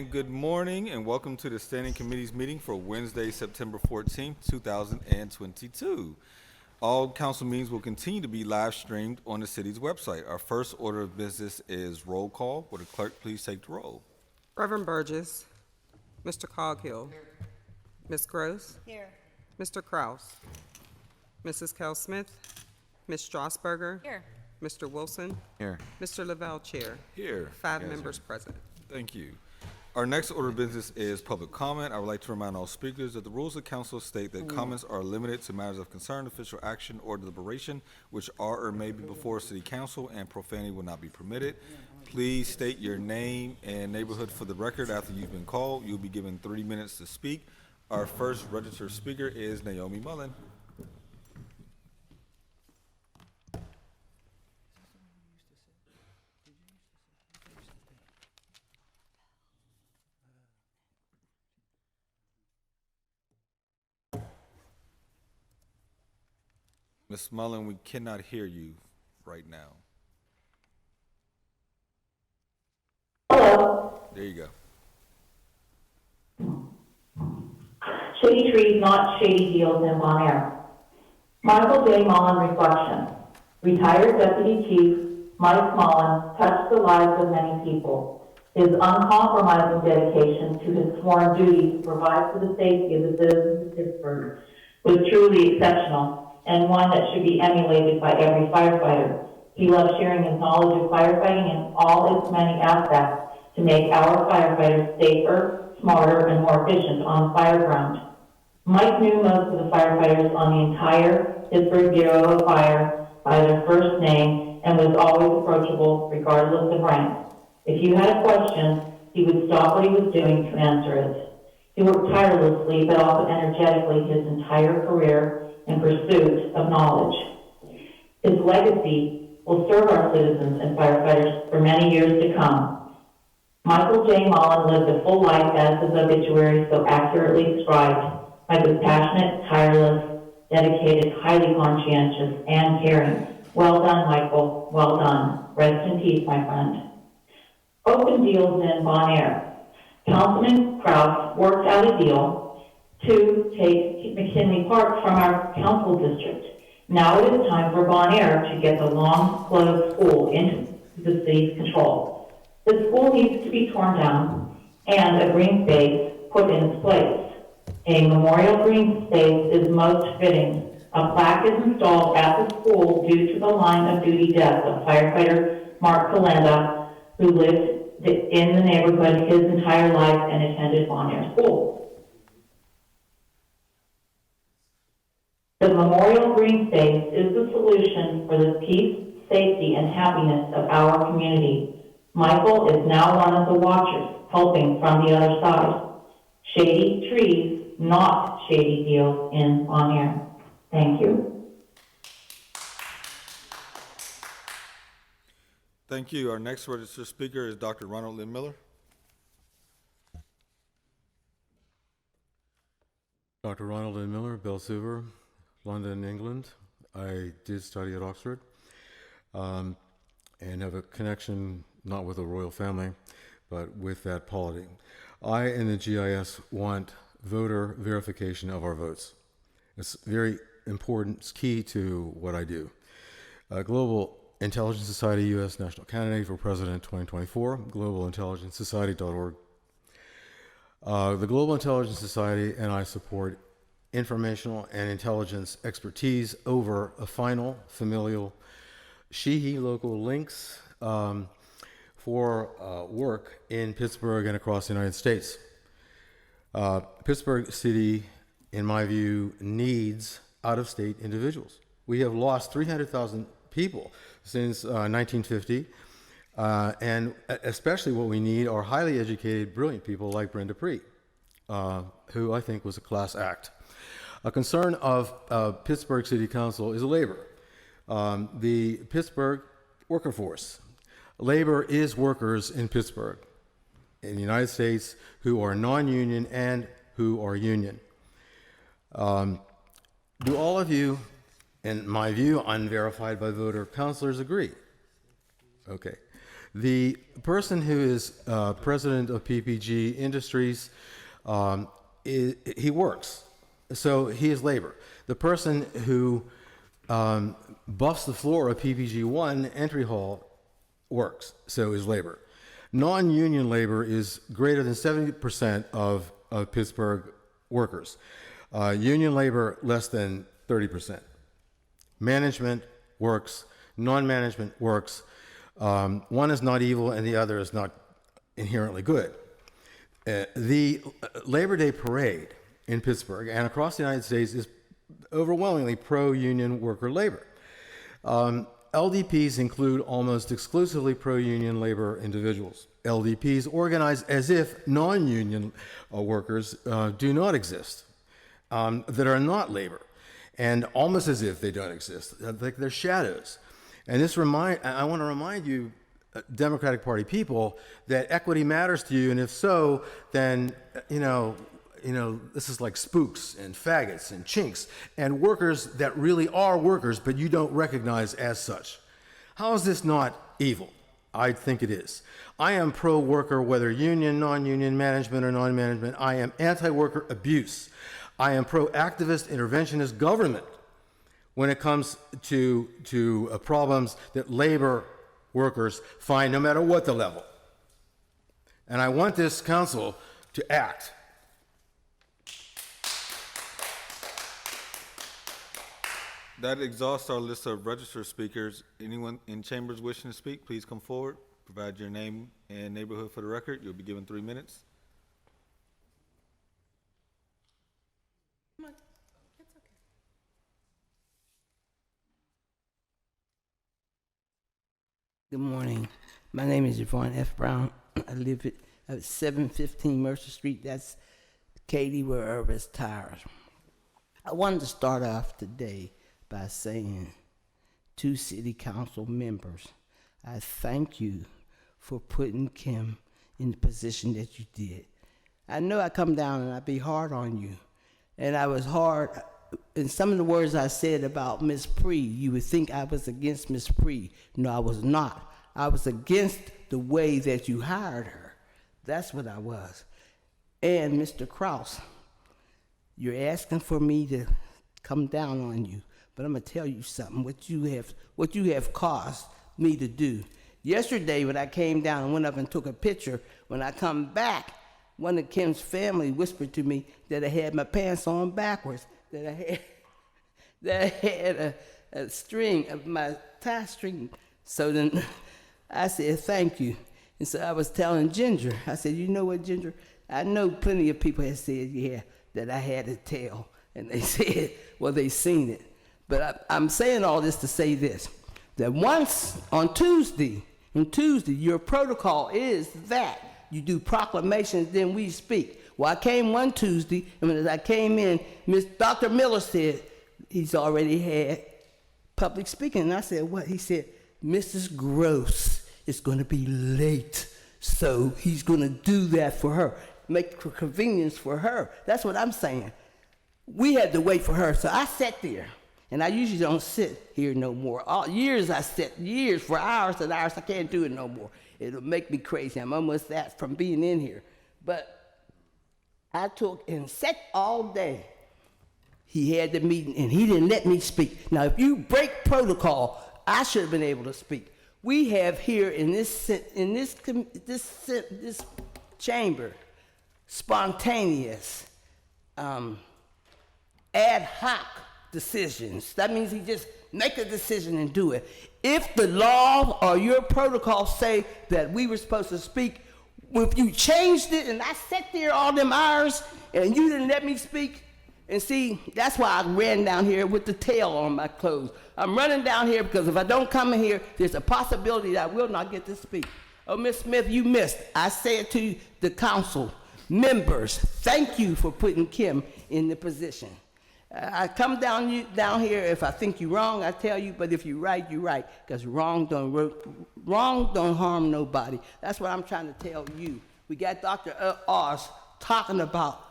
And good morning and welcome to the Standing Committee's meeting for Wednesday, September 14th, 2022. All council meetings will continue to be live streamed on the city's website. Our first order of business is roll call. Will the clerk please take the roll? Reverend Burgess. Mr. Coghill. Ms. Gross. Here. Mr. Kraus. Mrs. Kell Smith. Ms. Strasburger. Here. Mr. Wilson. Here. Mr. Lavelle, Chair. Here. Five Yes, members sir. present. Thank you. Our next order of business is public comment. I would like to remind all speakers that the rules of council state that comments are limited to matters of concern, official action, or deliberation, which are or may be before city council, and profanity will not be permitted. Please state your name and neighborhood for the record after you've been called. You'll be given 3 minutes to speak. Our first registered speaker is Naomi Mullen. Ms. Mullen, we cannot hear you right now. Hello. There you go. Shady trees, not shady deals in Bon Air. Michael J. Mullen reflection. Retired Deputy Chief Mike Mullen touched the lives of many people. His uncompromising dedication to his sworn duty to provide for the safety of the citizens of Pittsburgh was truly exceptional and one that should be emulated by every firefighter. He loved sharing his knowledge of firefighting in all its many aspects to make our firefighters safer, smarter, and more efficient on the fire ground. Mike knew most of the firefighters on the entire Pittsburgh Bureau of Fire by their first name and was always approachable regardless of rank. If you had a question, he would stop what he was doing to answer it. He worked tirelessly but also energetically his entire career in pursuit of knowledge. His legacy will serve our citizens and firefighters for many years to come. Michael J. Mullen lived a full life as his obituary so accurately described. Mike was passionate, tireless, dedicated, highly conscientious, and caring. Well done, Michael. Well done. Rest in peace, my friend. Open deals in Bon Air. Councilman Kraus worked out a deal to take McKinley Park from our council district. Now it is time for Bon Air to get the long-closed school into the city's control. The school needs to be torn down and a green space put in its place. A memorial green space is most fitting. A plaque is installed at the school due to the line of duty death of firefighter Mark Kalenda, who lived in the neighborhood his entire life and attended Bon Air School. The memorial green space is the solution for the peace, safety, and happiness of our community. Michael is now one of the watchers, helping from the other side. Shady trees, not shady deals in Bon Air. Thank you. Thank you. Our next registered speaker is Dr. Ronald Lynn Miller. Dr. Ronald Lynn Miller, Belsilver, London, England. I did study at Oxford and have a connection not with the royal family, but with that polity. I and the GIS want voter verification of our votes. It's very important, it's key to what I do. Global Intelligence Society, U.S. National Candidate for President 2024, globalintelligencesociety.org. The Global Intelligence Society and I support informational and intelligence expertise over a final familial she-he local links for work in Pittsburgh and across the United States. Pittsburgh City, in my view, needs out-of-state individuals. We have lost 300,000 people since 1950, and especially what we need are highly educated, brilliant people like Brenda Pree, who I think was a class act. A concern of Pittsburgh City Council is labor. The Pittsburgh worker force. Labor is workers in Pittsburgh, in the United States, who are non-union and who are union. Do all of you, in my view, unverified by voter counselors, agree? Okay. The person who is president of PPG Industries, he works, so he is labor. The person who buffs the floor of PPG 1 entry hall works, so is labor. Non-union labor is greater than 70% of Pittsburgh workers. Union labor, less than 30%. Management works, non-management works. One is not evil and the other is not inherently good. The Labor Day parade in Pittsburgh and across the United States is overwhelmingly pro-union worker labor. LDPs include almost exclusively pro-union labor individuals. LDPs organize as if non-union workers do not exist, that are not labor, and almost as if they don't exist, like they're shadows. And I want to remind you, Democratic Party people, that equity matters to you, and if so, then this is like spooks and faggots and chinks and workers that really are workers, but you don't recognize as such. How is this not evil? I think it is. I am pro-worker, whether union, non-union, management, or non-management. I am anti-worker abuse. I am pro-activist, interventionist government when it comes to problems that labor workers find no matter what the level. And I want this council to act. That exhausts our list of registered speakers. Anyone in chambers wishing to speak, please come forward. Provide your name and neighborhood for the record. You'll be given 3 minutes. Good morning. My name is Yvonne F. Brown. I live at 715 Mercer Street. That's Katie, wherever it's tires. I wanted to start off today by saying to city council members, I thank you for putting Kim in the position that you did. I know I come down and I be hard on you, and I was hard. In some of the words I said about Miss Pree, you would think I was against Miss Pree. No, I was not. I was against the way that you hired her. That's what I was. And Mr. Krause, you're asking for me to come down on you, but I'm gonna tell you something. What you have caused me to do. Yesterday, when I came down and went up and took a picture, when I come back, one of Kim's family whispered to me that I had my pants on backwards. That I had a string of my tie string. So then I said, thank you. And so I was telling Ginger, I said, you know what, Ginger? I know plenty of people have said, yeah, that I had a tail. And they said, well, they seen it. But I'm saying all this to say this, that once on Tuesday, your protocol is that you do proclamations, then we speak. Well, I came one Tuesday, and as I came in, Dr. Miller said he's already had public speaking. And I said, what? He said, Mrs. Gross is going to be late, so he's going to do that for her, make convenience for her. That's what I'm saying. We had to wait for her, so I sat there, and I usually don't sit here no more. Years I sat, years, for hours and hours. I can't do it no more. It'll make me crazy. I'm almost that from being in here. But I took and sat all day. He had the meeting, and he didn't let me speak. Now, if you break protocol, I should have been able to speak. We have here in this chamber spontaneous, ad hoc decisions. That means he just make a decision and do it. If the law or your protocol say that we were supposed to speak, if you changed it and I sat there all them hours and you didn't let me speak, and see, that's why I ran down here with the tail on my clothes. I'm running down here because if I don't come in here, there's a possibility that I will not get to speak. Oh, Ms. Smith, you missed. I said to the council members, thank you for putting Kim in the position. I come down here, if I think you're wrong, I tell you, but if you're right, you're right, because wrong don't harm nobody. That's what I'm trying to tell you. We got Dr. Oz talking about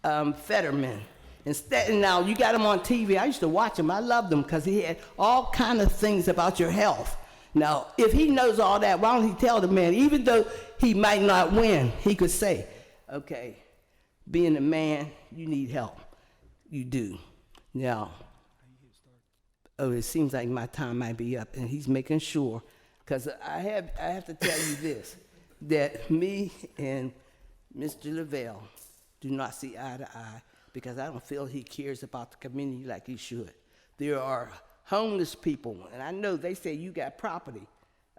Fetterman. Instead, now you got him on TV. I used to watch him. I loved him because he had all kind of things about your health. Now, if he knows all that, why don't he tell the man, even though he might not win, he could say, okay, being a man, you need help. You do. Now, oh, it seems like my time might be up, and he's making sure, because I have to tell you this, that me and Mr. Lavelle do not see eye to eye, because I don't feel he cares about the community like he should. There are homeless people, and I know they say you got property.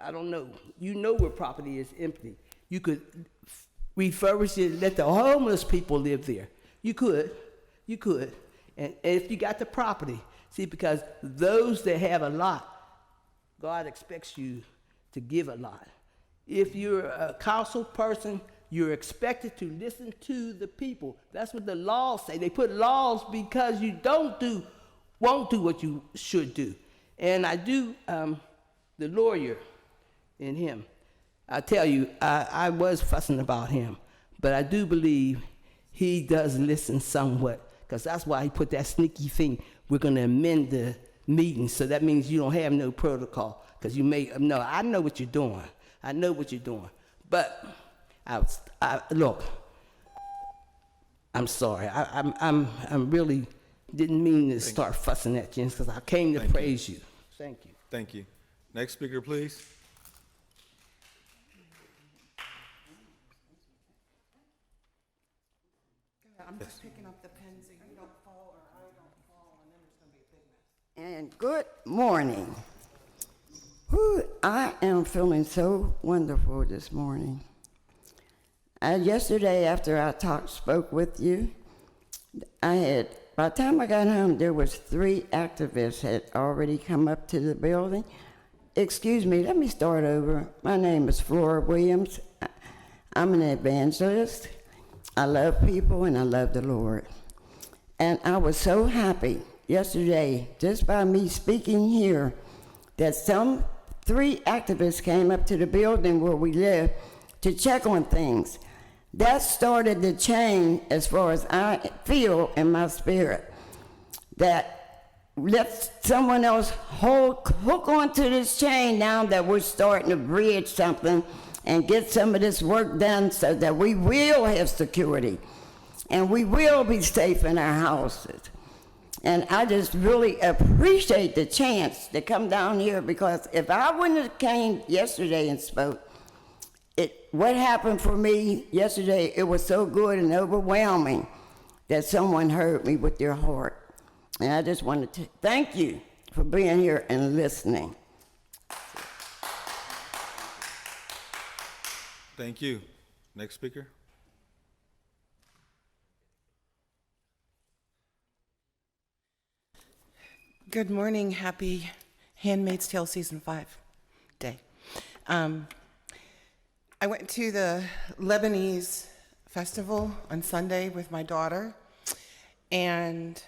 I don't know. You know where property is empty. You could refurbish it and let the homeless people live there. You could. And if you got the property, see, because those that have a lot, God expects you to give a lot. If you're a council person, you're expected to listen to the people. That's what the laws say. They put laws because you won't do what you should do. And I do, the lawyer in him, I tell you, I was fussing about him, but I do believe he does listen somewhat, because that's why he put that sneaky thing, we're going to amend the meeting, so that means you don't have no protocol, because you may, no, I know what you're doing. I know what you're doing. But, look, I'm sorry. I'm really didn't mean to start fussing at you, because I came to praise you. Thank you. Thank you. Next speaker, please. I'm just picking up the pen so you don't fall or I don't fall, and then there's going to be a big mess. And good morning. Whew, I am feeling so wonderful this morning. Yesterday, after I spoke with you, by the time I got home, there was 3 activists had already come up to the building. Excuse me, let me start over. My name is Flora Williams. I'm an evangelist. I love people and I love the Lord. And I was so happy yesterday, just by me speaking here, that some 3 activists came up to the building where we live to check on things. That started the chain, as far as I feel in my spirit, that let someone else hook onto this chain now that we're starting to bridge something and get some of this work done so that we will have security and we will be safe in our houses. And I just really appreciate the chance to come down here, because if I wouldn't have came yesterday and spoke, what happened for me yesterday, it was so good and overwhelming that someone heard me with their heart. And I just wanted to thank you for being here and listening. Thank you. Next speaker. Good morning. Happy Handmaid's Tale Season 5 day. I went to the Lebanese festival on Sunday with my daughter, and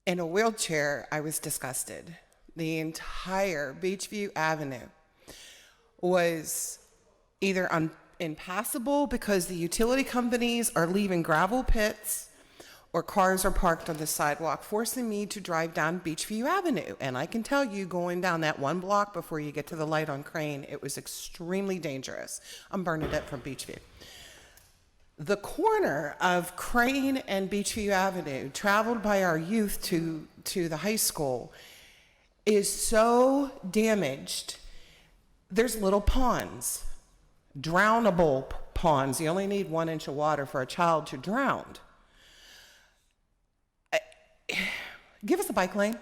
in a wheelchair, I was disgusted. The entire Beachview Avenue was either impassable because the utility companies are leaving gravel pits, or cars are parked on the sidewalk, forcing me to drive down Beachview Avenue. And I can tell you, going down that 1 block before you get to the light on Crane, it was extremely dangerous. I'm Bernadette from Beachview. The corner of Crane and Beachview Avenue, traveled by our youth to the high school, is so damaged. There's little ponds, drownable ponds. You only need 1 inch of water for a child to drown. Give us a bike lane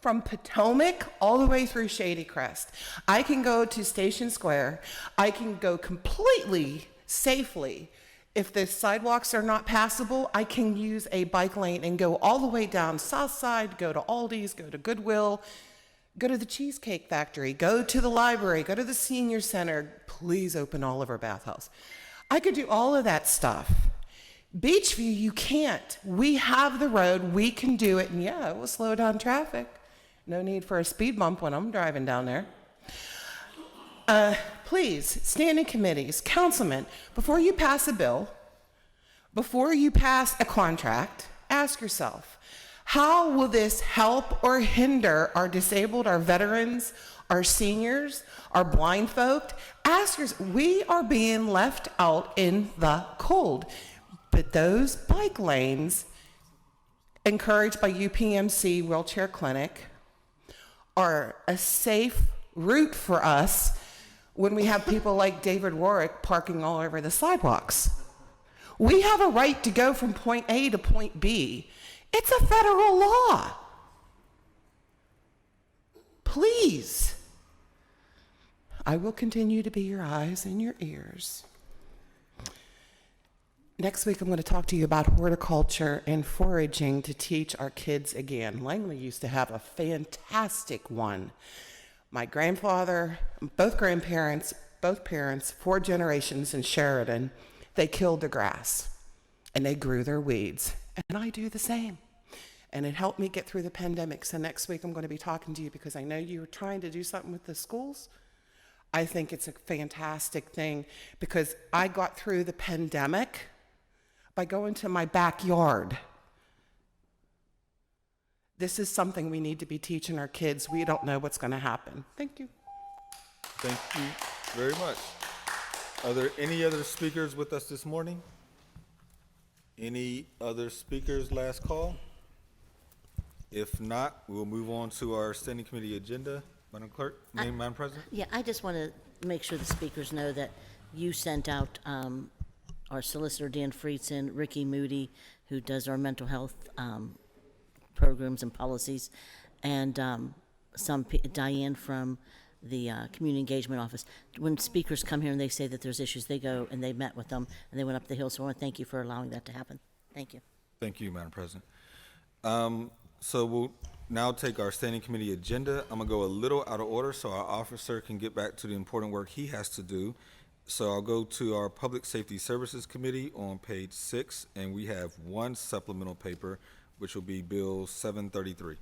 from Potomac all the way through Shady Crest. I can go to Station Square. I can go completely safely. If the sidewalks are not passable, I can use a bike lane and go all the way down South Side, go to Aldi's, go to Goodwill, go to the Cheesecake Factory, go to the library, go to the senior center. Please open Oliver Bathhouse. I could do all of that stuff. Beachview, you can't. We have the road, we can do it, and yeah, it will slow down traffic. No need for a speed bump when I'm driving down there. Please, standing committees, councilmen, before you pass a bill, before you pass a contract, ask yourself, How will this help or hinder our disabled, our veterans, our seniors, our blind folk? We are being left out in the cold. But those bike lanes, encouraged by UPMC Wheelchair Clinic, are a safe route for us when we have people like David Warwick parking all over the sidewalks. We have a right to go from point A to point B. It's a federal law. Please, I will continue to be your eyes and your ears. Next week, I'm going to talk to you about horticulture and foraging to teach our kids again. Langley used to have a fantastic one. My grandfather, both grandparents, both parents, 4 generations in Sheridan, they killed the grass and they grew their weeds. And I do the same. And it helped me get through the pandemic. So next week, I'm going to be talking to you because I know you're trying to do something with the schools. I think it's a fantastic thing because I got through the pandemic by going to my backyard. This is something we need to be teaching our kids. We don't know what's going to happen. Thank you. Thank you very much. Are there any other speakers with us this morning? Any other speakers last call? If not, we will move on to our standing committee agenda. Madam Clerk, Madam President? Yeah, I just want to make sure the speakers know that you sent out our solicitor, Dan Friedson, Ricky Moody, who does our mental health programs and policies, and Diane from the Community Engagement Office. When speakers come here and they say that there's issues, they go and they met with them, and they went up the hill, so I want to thank you for allowing that to happen. Thank you. Thank you, Madam President. So we'll now take our standing committee agenda. I'm gonna go a little out of order so our officer can get back to the important work he has to do. So I'll go to our Public Safety Services Committee on page 6, and we have one supplemental paper, which will be Bill 733.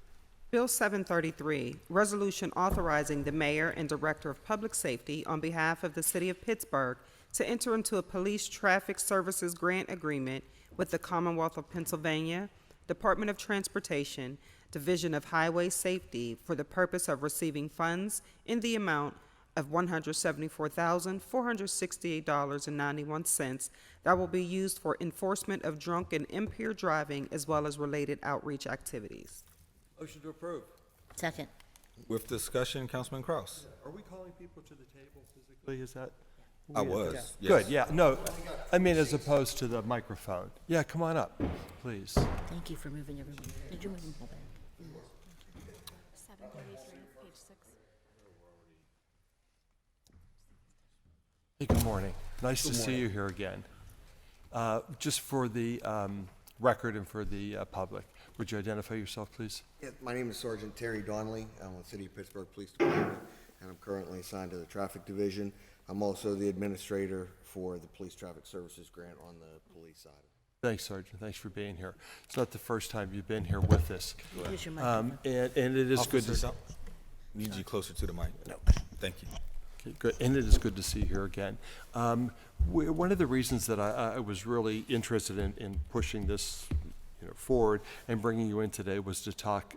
Bill 733, resolution authorizing the mayor and director of public safety on behalf of the city of Pittsburgh to enter into a police traffic services grant agreement with the Commonwealth of Pennsylvania, Department of Transportation, Division of Highway Safety for the purpose of receiving funds in the amount of $174,468.91 that will be used for enforcement of drunk and impaired driving as well as related outreach activities. Motion to approve. Second. With discussion, Councilman Kraus. Are we calling people to the table physically? Is that? I was, yes. Good, yeah, no, I mean, as opposed to the microphone. Yeah, come on up, please. Thank you for moving everyone. Did you move them all back? 733, page 6. Hey, good morning. Nice to see you here again. Just for the record and for the public, would you identify yourself, please? Yeah, my name is Sergeant Terry Donnelly. I'm with the City of Pittsburgh Police Department, and I'm currently assigned to the Traffic Division. I'm also the administrator for the Police Traffic Services Grant on the police side. Thanks, Sergeant. Thanks for being here. It's not the first time you've been here with us. Here's your microphone. And it is good to see. Need you closer to the mic. No. Thank you. Okay, good. And it is good to see you here again. One of the reasons that I was really interested in pushing this forward and bringing you in today was to talk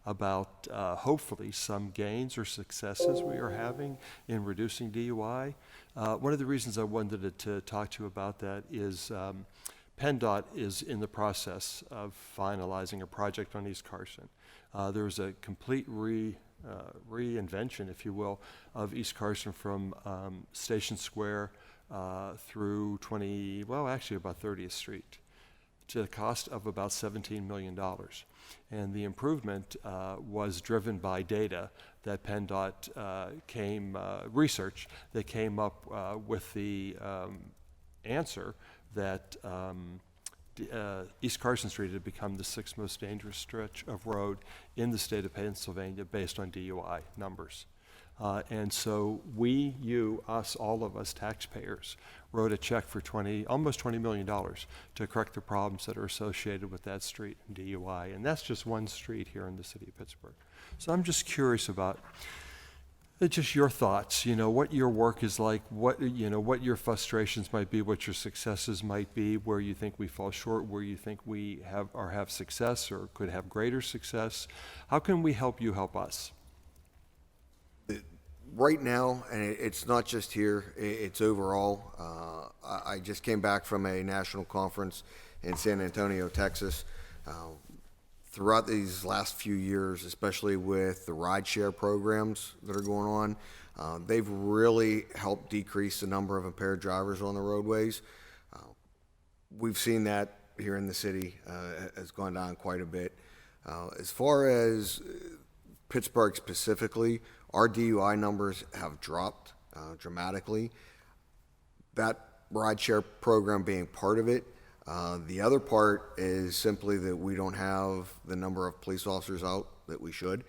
about hopefully some gains or successes we are having in reducing DUI. One of the reasons I wanted to talk to you about that is PennDOT is in the process of finalizing a project on East Carson. There was a complete reinvention, if you will, of East Carson from Station Square through about 30th Street, to the cost of about $17 million. And the improvement was driven by data that PennDOT research that came up with the answer that East Carson Street had become the 6th most dangerous stretch of road in the state of Pennsylvania based on DUI numbers. And so all of us taxpayers, wrote a check for almost $20 million to correct the problems that are associated with that street and DUI. And that's just one street here in the city of Pittsburgh. So I'm just curious about Just your thoughts, what your work is like, what your frustrations might be, what your successes might be, where you think we fall short, where you think we have success or could have greater success. How can we help you help us? Right now, and it's not just here, it's overall. I just came back from a national conference in San Antonio, Texas. Throughout these last few years, especially with the rideshare programs that are going on, they've really helped decrease the number of impaired drivers on the roadways. We've seen that here in the city has gone down quite a bit. As far as Pittsburgh specifically, our DUI numbers have dropped dramatically. That rideshare program being part of it. The other part is simply that we don't have the number of police officers out that we should.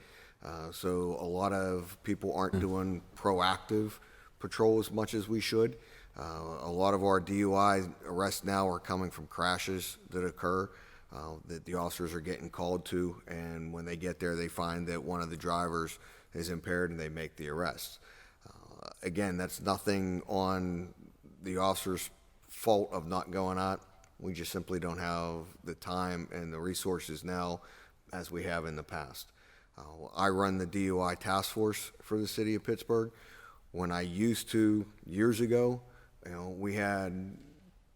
So a lot of people aren't doing proactive patrol as much as we should. A lot of our DUI arrests now are coming from crashes that occur that the officers are getting called to, and when they get there, they find that one of the drivers is impaired and they make the arrest. Again, that's nothing on the officer's fault of not going out. We just simply don't have the time and the resources now as we have in the past. I run the DUI task force for the city of Pittsburgh. When I used to, years ago, we had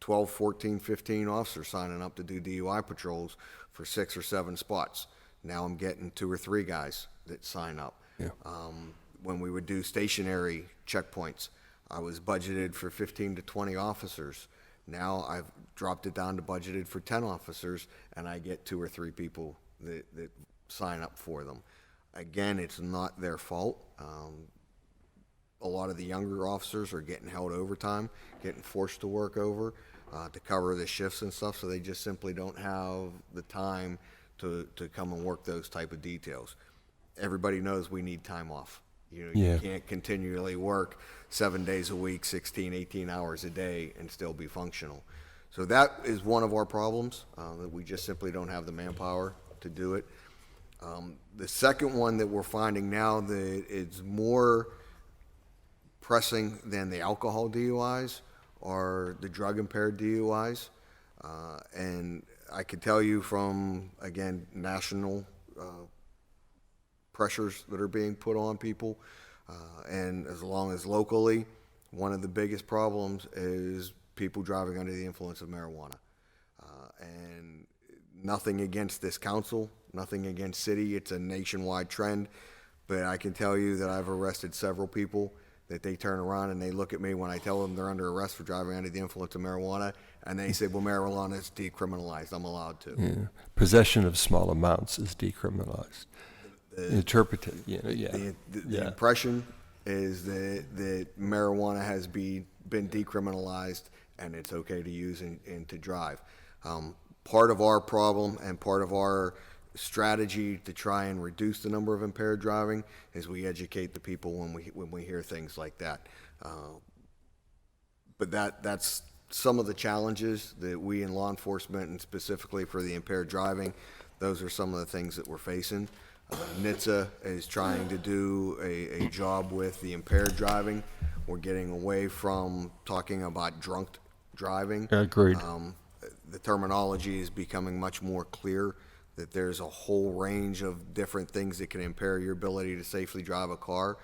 12, 14, 15 officers signing up to do DUI patrols for 6 or 7 spots. Now I'm getting 2 or 3 guys that sign up. Yeah. When we would do stationary checkpoints, I was budgeted for 15 to 20 officers. Now I've dropped it down to budgeted for 10 officers, and I get 2 or 3 people that sign up for them. Again, it's not their fault. A lot of the younger officers are getting held overtime, getting forced to work over to cover the shifts and stuff, so they just simply don't have the time to come and work those type of details. Everybody knows we need time off. You can't continually work 7 days a week, 16, 18 hours a day and still be functional. So that is one of our problems, that we just simply don't have the manpower to do it. The second one that we're finding now that it's more pressing than the alcohol DUIs are the drug impaired DUIs. And I can tell you from, again, national pressures that are being put on people, and as long as locally, one of the biggest problems is people driving under the influence of marijuana. And nothing against this council, nothing against city, it's a nationwide trend, but I can tell you that I've arrested several people that they turn around and they look at me when I tell them they're under arrest for driving under the influence of marijuana, and they say, well, marijuana is decriminalized, I'm allowed to. Yeah. Possession of small amounts is decriminalized. Interpreted, The impression is that marijuana has been decriminalized and it's okay to use and to drive. Part of our problem and part of our strategy to try and reduce the number of impaired driving is we educate the people when we hear things like that. But that's some of the challenges that we in law enforcement, and specifically for the impaired driving, those are some of the things that we're facing. NHTSA is trying to do a job with the impaired driving. We're getting away from talking about drunk driving. Agreed. The terminology is becoming much more clear that there's a whole range of different things that can impair your ability to safely drive a car.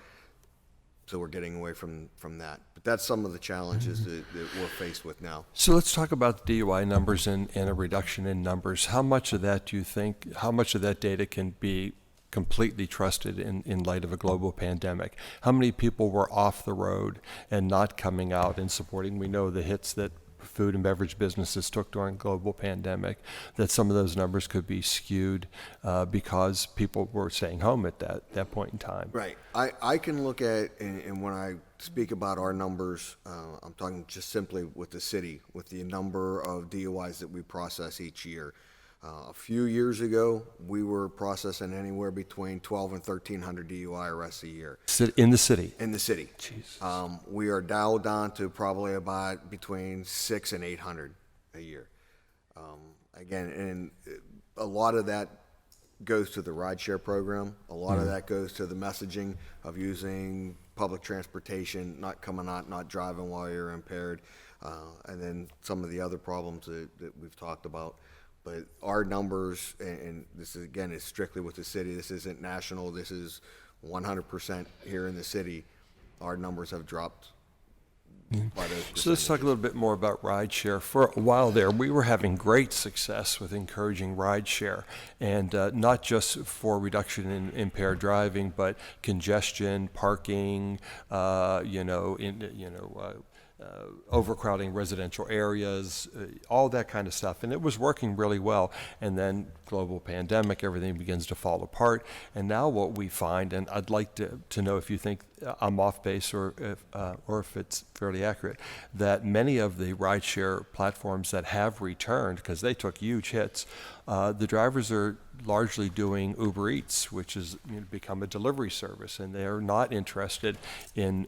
So we're getting away from that. But that's some of the challenges that we're faced with now. So let's talk about DUI numbers and a reduction in numbers. How much of that do you think, how much of that data can be completely trusted in light of a global pandemic? How many people were off the road and not coming out and supporting? We know the hits that food and beverage businesses took during global pandemic, that some of those numbers could be skewed because people were staying home at that point in time. Right. I can look at, and when I speak about our numbers, I'm talking just simply with the city, with the number of DUIs that we process each year. A few years ago, we were processing anywhere between 12 and 1,300 DUI arrests a year. In the city? In the city. Jesus. We are dialed down to probably about between 600 and 800 a year. Again, and a lot of that goes to the rideshare program. A lot of that goes to the messaging of using public transportation, not coming out, not driving while you're impaired, and then some of the other problems that we've talked about. But our numbers, and this is, again, is strictly with the city. This isn't national. This is 100% here in the city. Our numbers have dropped by those So let's talk a little bit more about rideshare. For a while there, we were having great success with encouraging rideshare, and not just for reduction in impaired driving, but congestion, parking, overcrowding residential areas, all that kind of stuff. And it was working really well. And then global pandemic, everything begins to fall apart. And now what we find, and I'd like to know if you think I'm off base or if it's fairly accurate, that many of the rideshare platforms that have returned, because they took huge hits, the drivers are largely doing Uber Eats, which has become a delivery service, and they are not interested in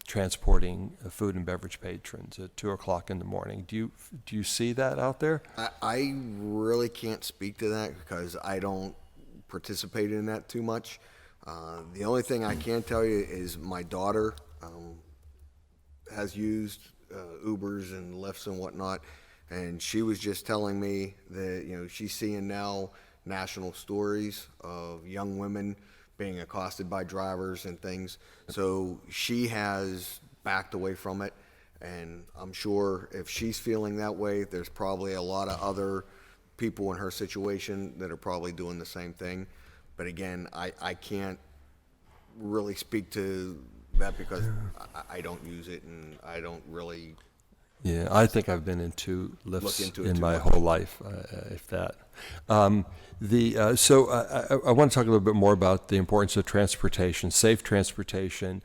transporting food and beverage patrons at 2 o'clock in the morning. Do you see that out there? I really can't speak to that because I don't participate in that too much. The only thing I can tell you is my daughter has used Ubers and Lyfts and whatnot, and she was just telling me that she's seeing now national stories of young women being accosted by drivers and things. So she has backed away from it, and I'm sure if she's feeling that way, there's probably a lot of other people in her situation that are probably doing the same thing. But again, I can't really speak to that because I don't use it, and I don't really Yeah, I think I've been in 2 look lifts into it in too my much. whole life, if that. So I want to talk a little bit more about the importance of transportation, safe transportation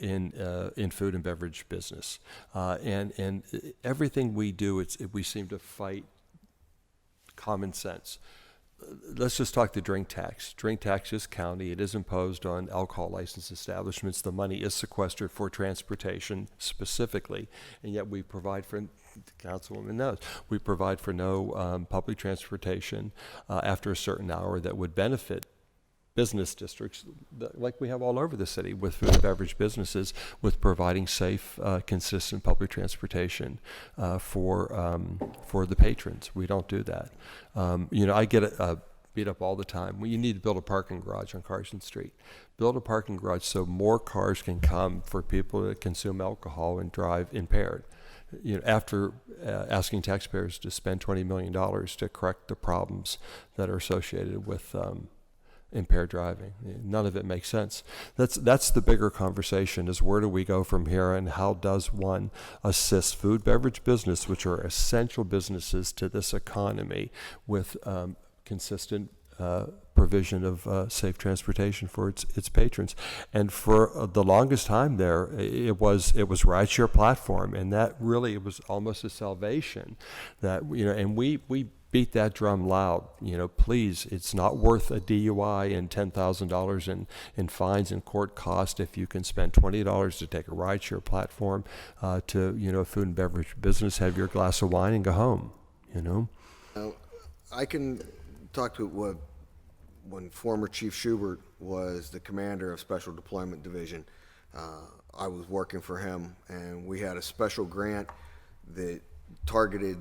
in food and beverage business, and everything we do, we seem to fight common sense. Let's just talk the drink tax. Drink tax is county. It is imposed on alcohol licensed establishments. The money is sequestered for transportation specifically, and yet we provide for, the Councilwoman knows, we provide for no public transportation after a certain hour that would benefit business districts like we have all over the city with food and beverage businesses, with providing safe, consistent public transportation for the patrons. We don't do that. I get beat up all the time. Well, you need to build a parking garage on Carson Street. Build a parking garage so more cars can come for people that consume alcohol and drive impaired. After asking taxpayers to spend $20 million to correct the problems that are associated with impaired driving. None of it makes sense. That's the bigger conversation, is where do we go from here, and how does one assist food, beverage business, which are essential businesses to this economy, with consistent provision of safe transportation for its patrons. And for the longest time there, it was rideshare platform, and that really, it was almost a salvation that, and we beat that drum loud. Please, it's not worth a DUI and $10,000 in fines and court cost if you can spend $20 to take a rideshare platform to a food and beverage business, have your glass of wine and go home. I can talk to when former Chief Schubert was the commander of Special Deployment Division. I was working for him, and we had a special grant that targeted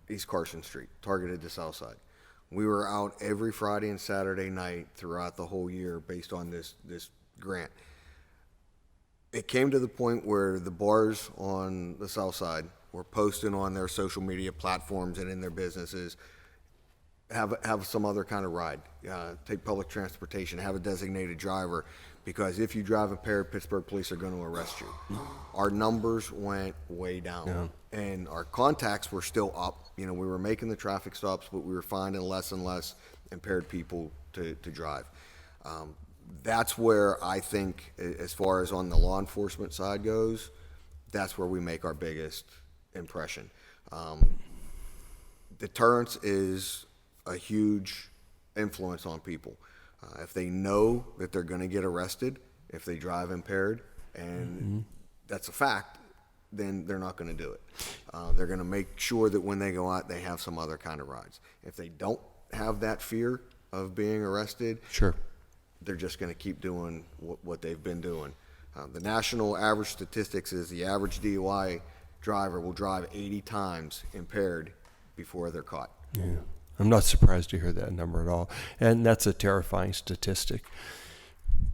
East Carson Street, targeted the South Side. We were out every Friday and Saturday night throughout the whole year based on this grant. It came to the point where the bars on the South Side were posting on their social media platforms and in their businesses, have some other kind of ride, take public transportation, have a designated driver, because if you drive impaired, Pittsburgh police are going to arrest you. Our numbers went way down, and our contacts were still up. We were making the traffic stops, but we were finding less and less impaired people to drive. That's where I think, as far as on the law enforcement side goes, that's where we make our biggest impression. Deterrence is a huge influence on people. If they know that they're going to get arrested if they drive impaired, and that's a fact, then they're not going to do it. They're going to make sure that when they go out, they have some other kind of rides. If they don't have that fear of being arrested, Sure. they're just going to keep doing what they've been doing. The national average statistics is the average DUI driver will drive 80 times impaired before they're caught. Yeah. I'm not surprised to hear that number at all. And that's a terrifying statistic.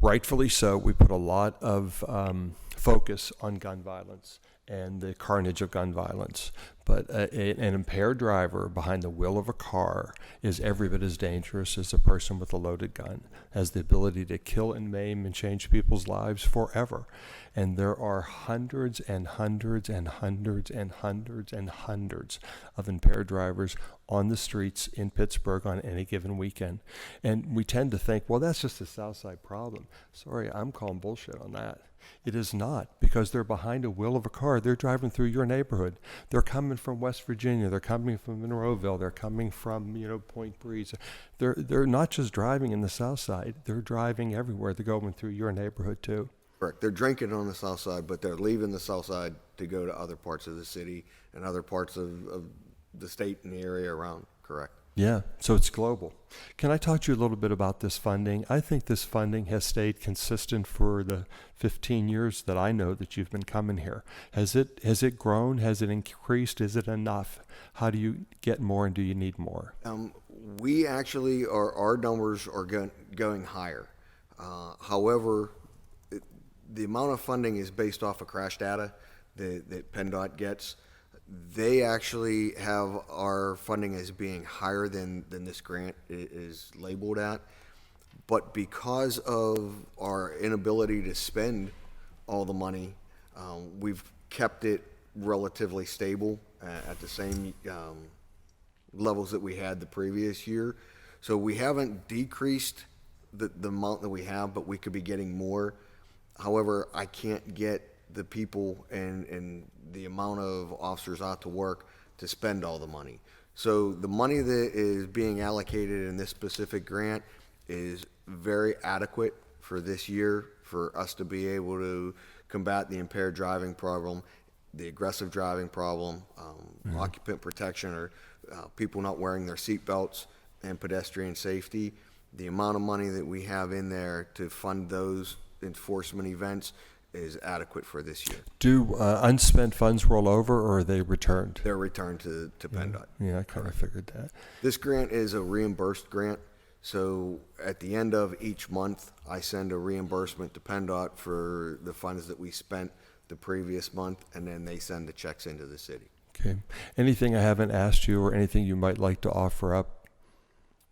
Rightfully so, we put a lot of focus on gun violence and the carnage of gun violence. But an impaired driver behind the wheel of a car is every bit as dangerous as a person with a loaded gun, has the ability to kill and maim and change people's lives forever. And there are hundreds and hundreds and hundreds and hundreds and hundreds of impaired drivers on the streets in Pittsburgh on any given weekend. And we tend to think, well, that's just a South Side problem. Sorry, I'm calling bullshit on that. It is not, because they're behind a wheel of a car. They're driving through your neighborhood. They're coming from West Virginia. They're coming from Monroeville. They're coming from, Point Breeze. They're not just driving in the South Side. They're driving everywhere. They're going through your neighborhood too. Correct. They're drinking on the South Side, but they're leaving the South Side to go to other parts of the city and other parts of the state and the area around. Correct. Yeah, so it's global. Can I talk to you a little bit about this funding? I think this funding has stayed consistent for the 15 years that I know that you've been coming here. Has it grown? Has it increased? Is it enough? How do you get more, and do you need more? We actually our numbers are going higher. However, the amount of funding is based off of crash data that PennDOT gets. They actually have our funding as being higher than this grant is labeled at. But because of our inability to spend all the money, we've kept it relatively stable at the same levels that we had the previous year. So we haven't decreased the amount that we have, but we could be getting more. However, I can't get the people and the amount of officers out to work to spend all the money. So the money that is being allocated in this specific grant is very adequate for this year for us to be able to combat the impaired driving problem, the aggressive driving problem, occupant protection, or people not wearing their seatbelts, and pedestrian safety. The amount of money that we have in there to fund those enforcement events is adequate for this year. Do unspent funds roll over, or are they returned? They're returned to PennDOT. Yeah, I kind of figured that. This grant is a reimbursed grant, so at the end of each month, I send a reimbursement to PennDOT for the funds that we spent the previous month, and then they send the checks into the city. Okay. Anything I haven't asked you, or anything you might like to offer up?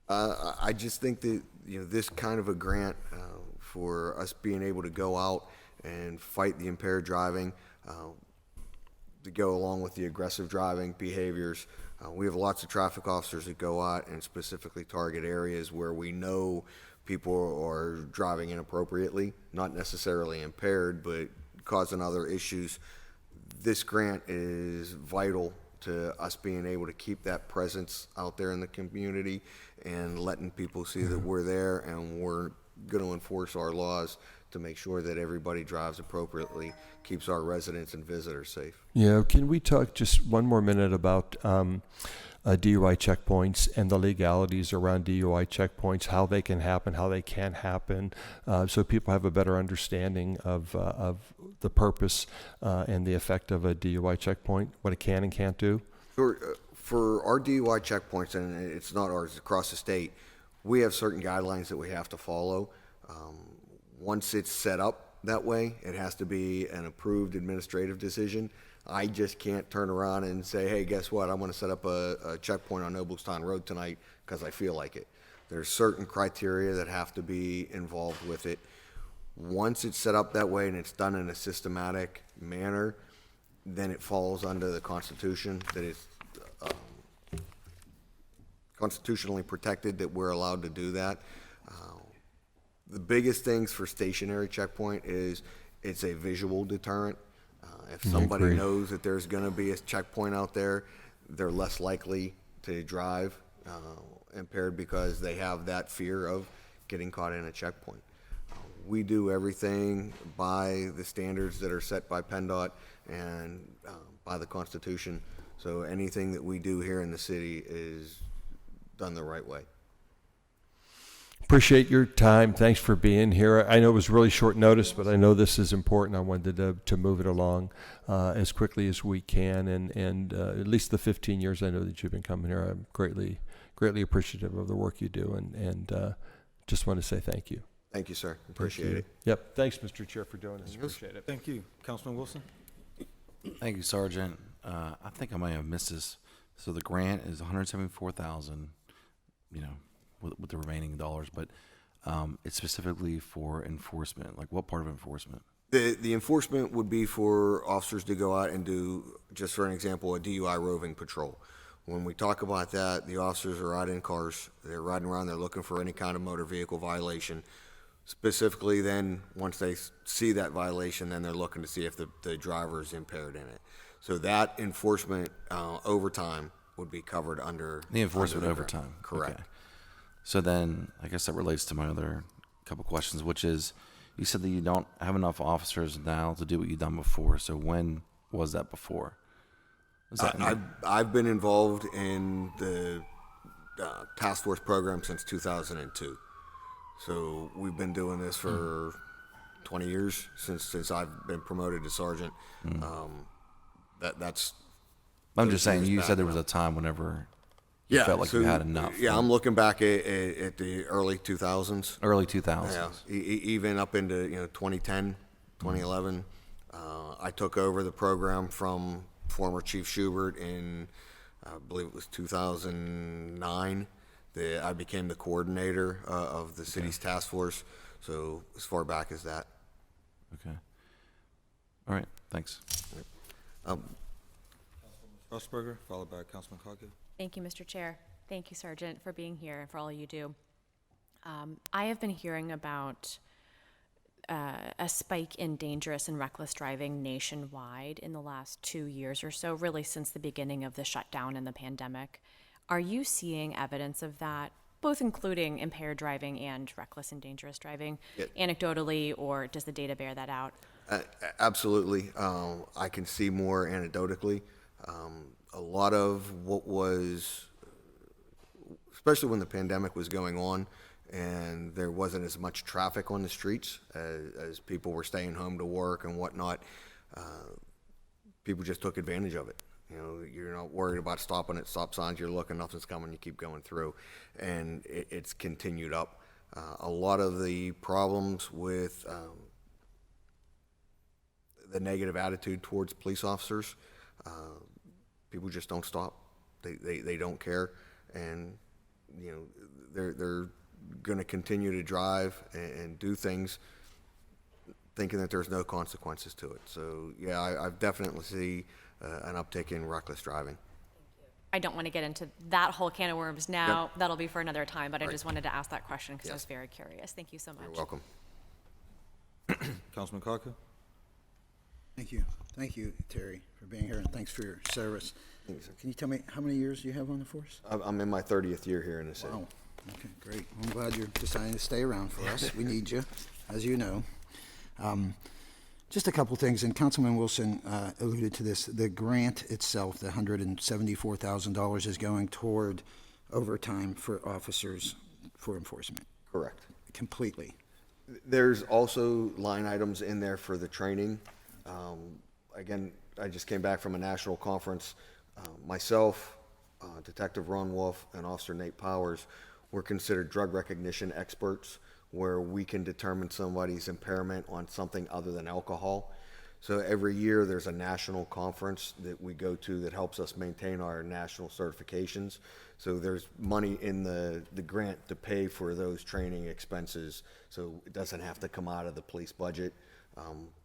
I just think that this kind of a grant for us being able to go out and fight the impaired driving, to go along with the aggressive driving behaviors. We have lots of traffic officers that go out and specifically target areas where we know people are driving inappropriately, not necessarily impaired, but causing other issues. This grant is vital to us being able to keep that presence out there in the community and letting people see that we're there and we're going to enforce our laws to make sure that everybody drives appropriately, keeps our residents and visitors safe. Yeah, can we talk just one more minute about DUI checkpoints and the legalities around DUI checkpoints, how they can happen, how they can't happen, so people have a better understanding of the purpose and the effect of a DUI checkpoint, what it can and can't do? For our DUI checkpoints, and it's not ours, across the state, we have certain guidelines that we have to follow. Once it's set up that way, it has to be an approved administrative decision. I just can't turn around and say, hey, guess what? I'm going to set up a checkpoint on Noblestown Road tonight because I feel like it. There's certain criteria that have to be involved with it. Once it's set up that way and it's done in a systematic manner, then it falls under the Constitution, that it's constitutionally protected, that we're allowed to do that. The biggest things for stationary checkpoint is it's a visual deterrent. If somebody knows that there's going to be a checkpoint out there, they're less likely to drive impaired because they have that fear of getting caught in a checkpoint. We do everything by the standards that are set by PennDOT and by the Constitution. So anything that we do here in the city is done the right way. Appreciate your time. Thanks for being here. I know it was really short notice, but I know this is important. I wanted to move it along as quickly as we can. And at least the 15 years I know that you've been coming here, I'm greatly appreciative of the work you do. And just want to say thank you. Thank you, sir. Appreciate it. Yep. Thanks, Mr. Chair, for doing this. Appreciate it. Thank you. Councilman Wilson? Thank you, Sergeant. I think I might have missed this. So the grant is $174,000, with the remaining dollars, but it's specifically for enforcement. Like, what part of enforcement? The enforcement would be for officers to go out and do, just for an example, a DUI roving patrol. When we talk about that, the officers are out in cars. They're riding around. They're looking for any kind of motor vehicle violation. Specifically, then, once they see that violation, then they're looking to see if the driver is impaired in it. So that enforcement overtime would be covered under The enforcement under the overtime. grant. Correct. Okay. So then, I guess that relates to my other couple questions, which is, you said that you don't have enough officers now to do what you've done before. So when was that before? Was that I've been involved in the task force program since 2002. So we've been doing this for 20 years since I've been promoted to sergeant. That's. I'm just saying, years you back said there was now. a time whenever you felt like you had enough. Yeah, I'm looking back at the early 2000s. Early 2000s. Yeah, even up into 2010, 2011. I took over the program from former Chief Schubert in, I believe it was 2009. I became the coordinator of the city's task force. So as far back as that. Okay. All right. Thanks. Rosberger, followed by Councilman Coghill. Thank you, Mr. Chair. Thank you, Sergeant, for being here and for all you do. I have been hearing about a spike in dangerous and reckless driving nationwide in the last 2 years or so, really since the beginning of the shutdown and the pandemic. Are you seeing evidence of that, both including impaired driving and reckless and dangerous driving, anecdotally, or does the data bear that out? Absolutely. I can see more anecdotally. A lot of what was, especially when the pandemic was going on and there wasn't as much traffic on the streets as people were staying home to work and whatnot, people just took advantage of it. You're not worried about stopping at stop signs. You're looking, nothing's coming, you keep going through. And it's continued up. A lot of the problems with the negative attitude towards police officers, people just don't stop. They don't care, and they're going to continue to drive and do things, thinking that there's no consequences to it. So yeah, I've definitely see an uptick in reckless driving. I don't want to get into that whole can of worms now. Yep. That'll be for another time, but I just wanted to ask that question because I was very curious. Thank you so much. You're welcome. Councilman Coghill. Thank you. Thank you, Terry, for being here, and thanks for your service. Can you tell me how many years you have on the force? I'm in my 30th year here in the city. Wow. Okay, great. I'm glad you're deciding to stay around for us. We need you, as you know. Just a couple things, and Councilman Wilson alluded to this. The grant itself, the $174,000, is going toward overtime for officers for enforcement. Correct. Completely. There's also line items in there for the training. Again, I just came back from a national conference. Myself, Detective Ron Wolf, and Officer Nate Powers were considered drug recognition experts, where we can determine somebody's impairment on something other than alcohol. So every year there's a national conference that we go to that helps us maintain our national certifications. So there's money in the grant to pay for those training expenses, so it doesn't have to come out of the police budget.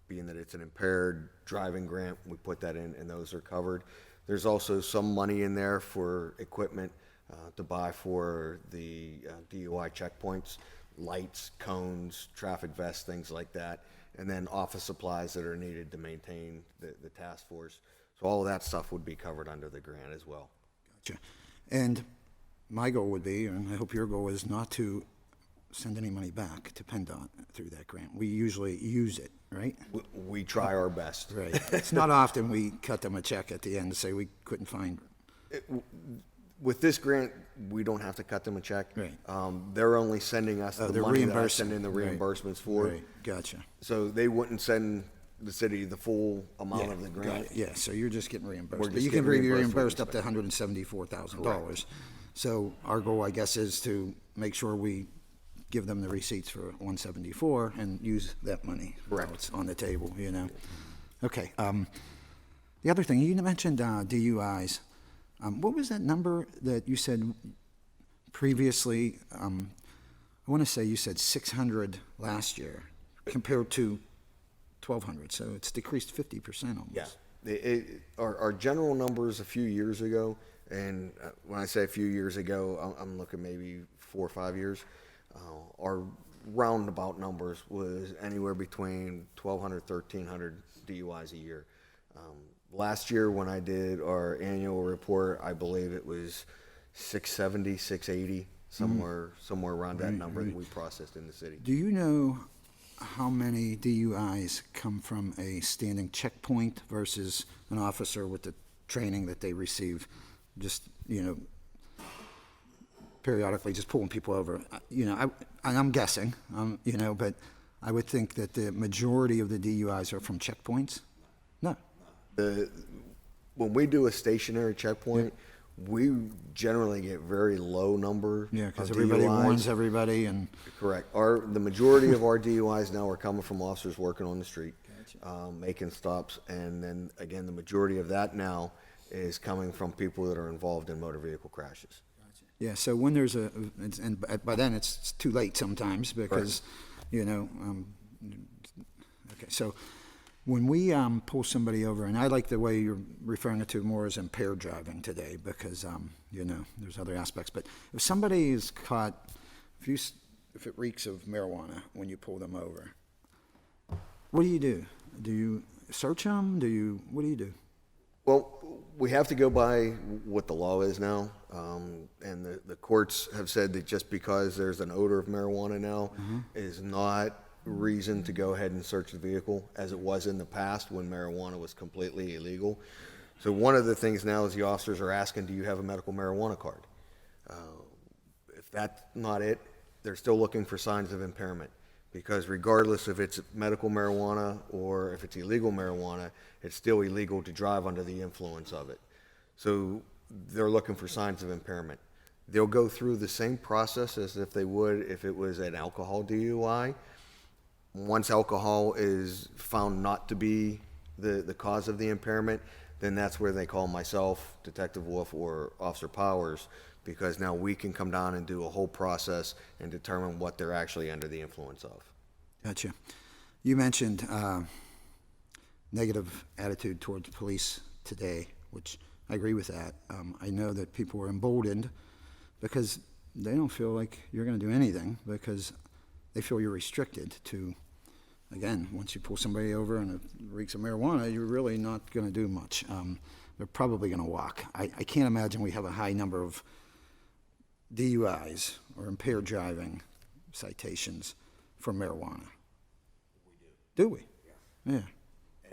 Being that it's an impaired driving grant, we put that in and those are covered. There's also some money in there for equipment to buy for the DUI checkpoints, lights, cones, traffic vests, things like that, and then office supplies that are needed to maintain the task force. So all of that stuff would be covered under the grant as well. Gotcha. And my goal would be, and I hope your goal is, not to send any money back to PennDOT through that grant. We usually use it, right? We try our best. Right. It's not often we cut them a check at the end to say we couldn't find. With this grant, we don't have to cut them a check. Right. They're only sending us Oh, the they're money that I reimbursing. send in the Right. reimbursements for. Right, gotcha. So they wouldn't send the city the full amount Yeah, of the got grant. it. Yeah, so you're just getting reimbursed. We're But just you can getting be reimbursed reimbursed for up to $174,000. Correct. So our goal, I guess, is to make sure we give them the receipts for 174 and use that money while Correct. it's on the table, you know? Okay, the other thing, you mentioned DUIs. What was that number that you said previously? I want to say you said 600 last year compared to 1,200, so it's decreased 50% almost. Yeah. Our general numbers a few years ago, and when I say a few years ago, I'm looking maybe 4 or 5 years, our roundabout numbers was anywhere between 1,200, 1,300 DUIs a year. Last year when I did our annual report, I believe it was 670, 680, somewhere around that number that we processed in the city. Do you know how many DUIs come from a standing checkpoint versus an officer with the training that they receive, just, you know, periodically just pulling people over? You know, I'm guessing, you know, but I would think that the majority of the DUIs are from checkpoints. No. When we do a stationary checkpoint, we generally get very low number Yeah, because of everybody DUIs. warns everybody and. Correct. The majority of our DUIs now are coming from officers working on the street, making stops, and then again, the majority of that now is coming from people that are involved in motor vehicle crashes. Yeah, so when there's and by then it's too late sometimes because, you know, okay, so when we pull somebody over, and I like the way you're referring it to more as impaired driving today because, you know, there's other aspects, but if somebody is caught, if it reeks of marijuana when you pull them over, what do? Do you search them? What do you do? Well, we have to go by what the law is now, and the courts have said that just because there's an odor of marijuana now is not reason to go ahead and search the vehicle as it was in the past when marijuana was completely illegal. So one of the things now is the officers are asking, do you have a medical marijuana card? If that's not it, they're still looking for signs of impairment. Because regardless if it's medical marijuana or if it's illegal marijuana, it's still illegal to drive under the influence of it. So they're looking for signs of impairment. They'll go through the same process as if they would if it was an alcohol DUI. Once alcohol is found not to be the cause of the impairment, then that's where they call myself, Detective Wolf, or Officer Powers, because now we can come down and do a whole process and determine what they're actually under the influence of. Gotcha. You mentioned negative attitude towards police today, which I agree with that. I know that people are emboldened because they don't feel like you're going to do anything because they feel you're restricted to, again, once you pull somebody over and it reeks of marijuana, you're really not going to do much. They're probably going to walk. I can't imagine we have a high number of DUIs or impaired driving citations for marijuana. We do. Do we? Yeah.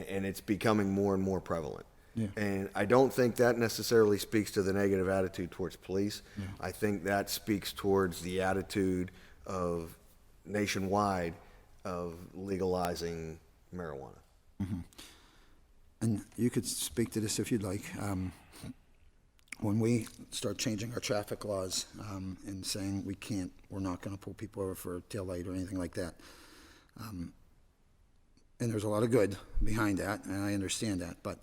And it's becoming more and more prevalent. Yeah. And I don't think that necessarily speaks to the negative attitude towards police. Yeah. I think that speaks towards the attitude of nationwide of legalizing marijuana. Mm-hmm. And you could speak to this if you'd like. When we start changing our traffic laws and saying we're not going to pull people over for a taillight or anything like that, and there's a lot of good behind that, and I understand that, but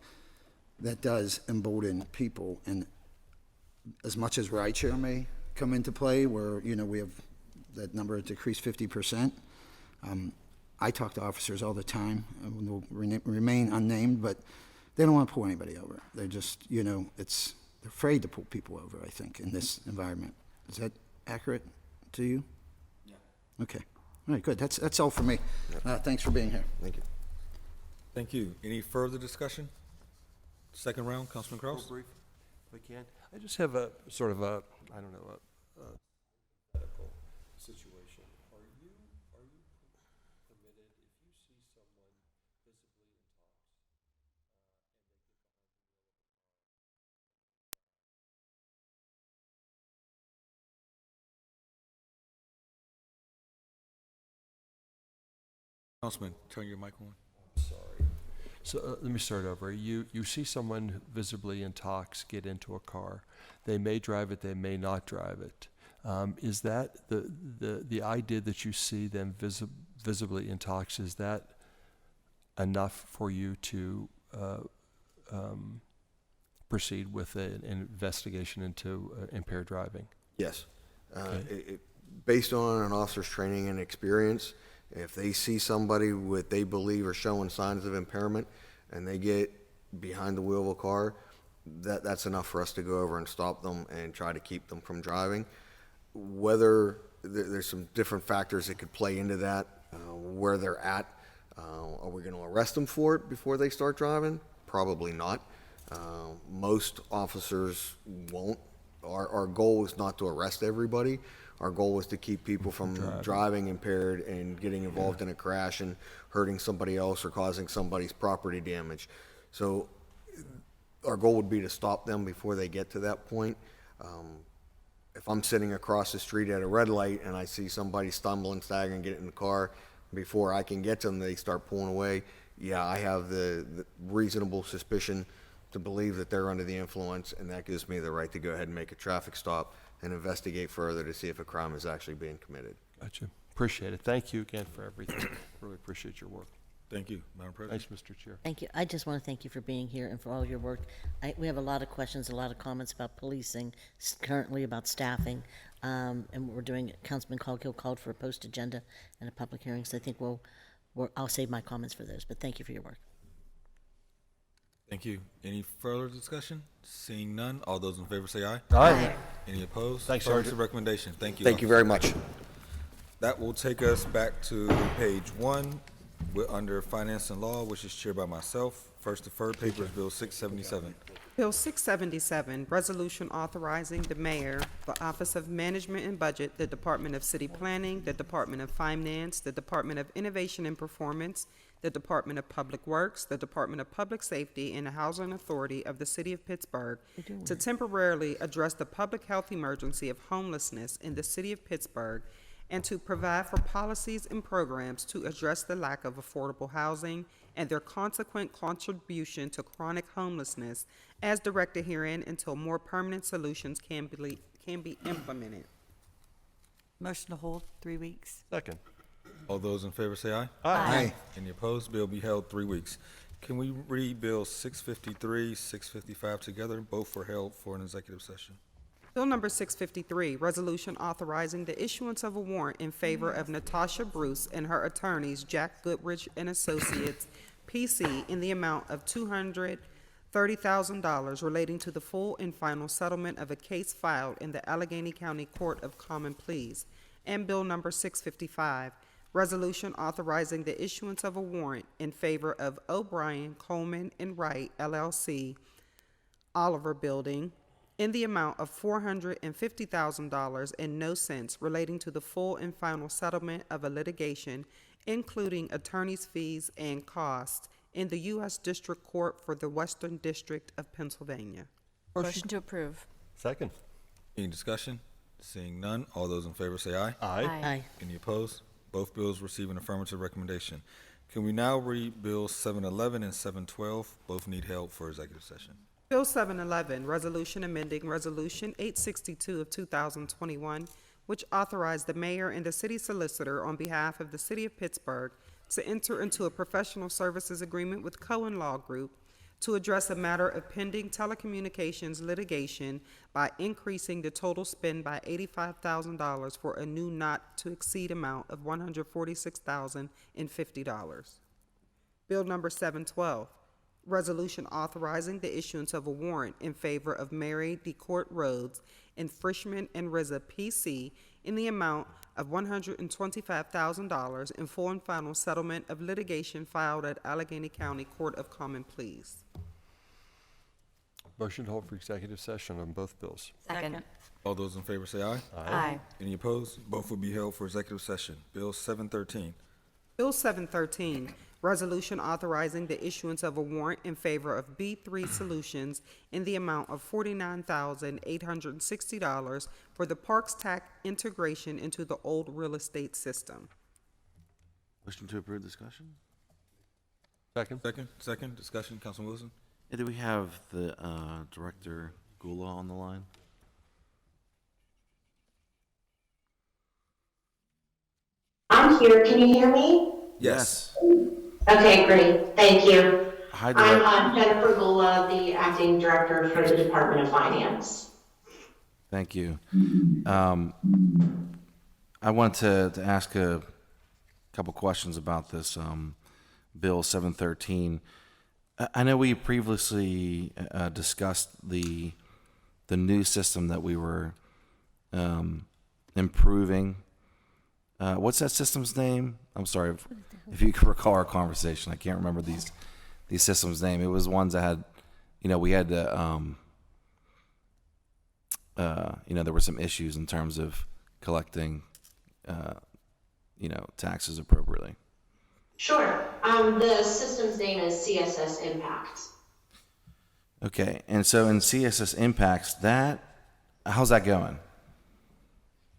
that does embolden people. And as much as rideshare may come into play, where we have that number decreased 50%, I talk to officers all the time, and they'll remain unnamed, but they don't want to pull anybody over. They're just, they're afraid to pull people over, I think, in this environment. Is that accurate to you? Yeah. Okay. All right, good. That's all for me. Thanks for being here. Thank you. Thank you. Any further discussion? Second round, Councilman Kraus? Brief, if I can. I just have a sort of a, I don't know, a situation. Councilman, turn your mic on. So let me start over. You see someone visibly intox get into a car. They may drive it, they may not drive it. Is that the idea that you see them visibly intox, is that enough for you to proceed with an investigation into impaired driving? Yes. Okay. Based on an officer's training and experience, if they see somebody with they believe are showing signs of impairment and they get behind the wheel of a car, that's enough for us to go over and stop them and try to keep them from driving. Whether there's some different factors that could play into that, where they're at. Are we going to arrest them for it before they start driving? Probably not. Most officers won't. Our goal is not to arrest everybody. Our goal was to keep people from driving impaired and getting involved in a crash and hurting somebody else or causing somebody's property damage. So our goal would be to stop them before they get to that point. If I'm sitting across the street at a red light and I see somebody stumbling, staggering, get in the car, before I can get to them, they start pulling away. Yeah, I have the reasonable suspicion to believe that they're under the influence, and that gives me the right to go ahead and make a traffic stop and investigate further to see if a crime is actually being committed. Gotcha. Appreciate it. Thank you again for everything. Really appreciate your work. Thank you, Madam President. Thanks, Mr. Chair. Thank you. I just want to thank you for being here and for all your work. We have a lot of questions, a lot of comments about policing, currently about staffing, and we're doing, Councilman Coghill called for a post agenda and a public hearing, so I think I'll save my comments for those, but thank you for your work. Thank you. Any further discussion? Seeing none, all those in favor say aye. Aye. Any opposed? Thanks, Affirmative Sergeant. recommendation. Thank you. Thank you very much. That will take us back to page 1. We're under Finance and Law, which is chaired by myself. First deferred paper is Bill 677. Bill 677, resolution authorizing the mayor, the Office of Management and Budget, the Department of City Planning, the Department of Finance, the Department of Innovation and Performance, the Department of Public Works, the Department of Public Safety, and the Housing Authority of the City of Pittsburgh to temporarily address the public health emergency of homelessness in the City of Pittsburgh and to provide for policies and programs to address the lack of affordable housing and their consequent contribution to chronic homelessness as directed herein until more permanent solutions can be implemented. Motion to hold 3 weeks. Second. All those in favor say aye. Aye. Any opposed? Bill be held 3 weeks. Can we read Bill 653, 655 together? Both were held for an executive session. Bill number 653, resolution authorizing the issuance of a warrant in favor of Natasha Bruce and her attorneys Jack Goodrich and Associates, PC, in the amount of $230,000 relating to the full and final settlement of a case filed in the Allegheny County Court of Common Pleas. And Bill number 655, resolution authorizing the issuance of a warrant in favor of O'Brien, Coleman, and Wright, LLC, Oliver Building, in the amount of $450,000 and no cents relating to the full and final settlement of a litigation, including attorney's fees and costs, in the U.S. District Court for the Western District of Pennsylvania. Motion to approve. Second. Any discussion? Seeing none, all those in favor say aye. Aye. Aye. Any opposed? Both bills receive an affirmative recommendation. Can we now read Bills 711 and 712? Both need held for executive session. Bill 711, resolution amending Resolution 862 of 2021, which authorized the mayor and the city solicitor on behalf of the city of Pittsburgh to enter into a professional services agreement with Cohen Law Group to address a matter of pending telecommunications litigation by increasing the total spend by $85,000 for a new not-to-exceed amount of $146,050. Bill number 712, resolution authorizing the issuance of a warrant in favor of Mary DeCourt Rhodes and Frischman and Rizza, P.C., in the amount of $125,000 in full and final settlement of litigation filed at Allegheny County Court of Common Pleas. Motion to hold for executive session on both bills. Second. All those in favor say aye. Aye. Any opposed? Both will be held for executive session. Bill 713. Bill 713, resolution authorizing the issuance of a warrant in favor of B3 Solutions in the amount of $49,860 for the Parks TAC integration into the old real estate system. Motion to approve discussion? Second? Second, discussion, Councilman Wilson? Yeah, do we have the Director Gula on the line? I'm here. Can you hear me? Yes. Okay, great. Thank you. Hi, I'm Director. Jennifer Gula, the acting director for the Department of Finance. Thank you. I want to ask a couple questions about this Bill 713. I know we previously discussed the new system that we were improving. What's that system's name? I'm sorry if you can recall our conversation. I can't remember these systems' name. It was ones that had, we had to, there were some issues in terms of collecting, taxes appropriately. Sure. The system's name is CSS Impact. Okay, and so in CSS Impacts, how's that going?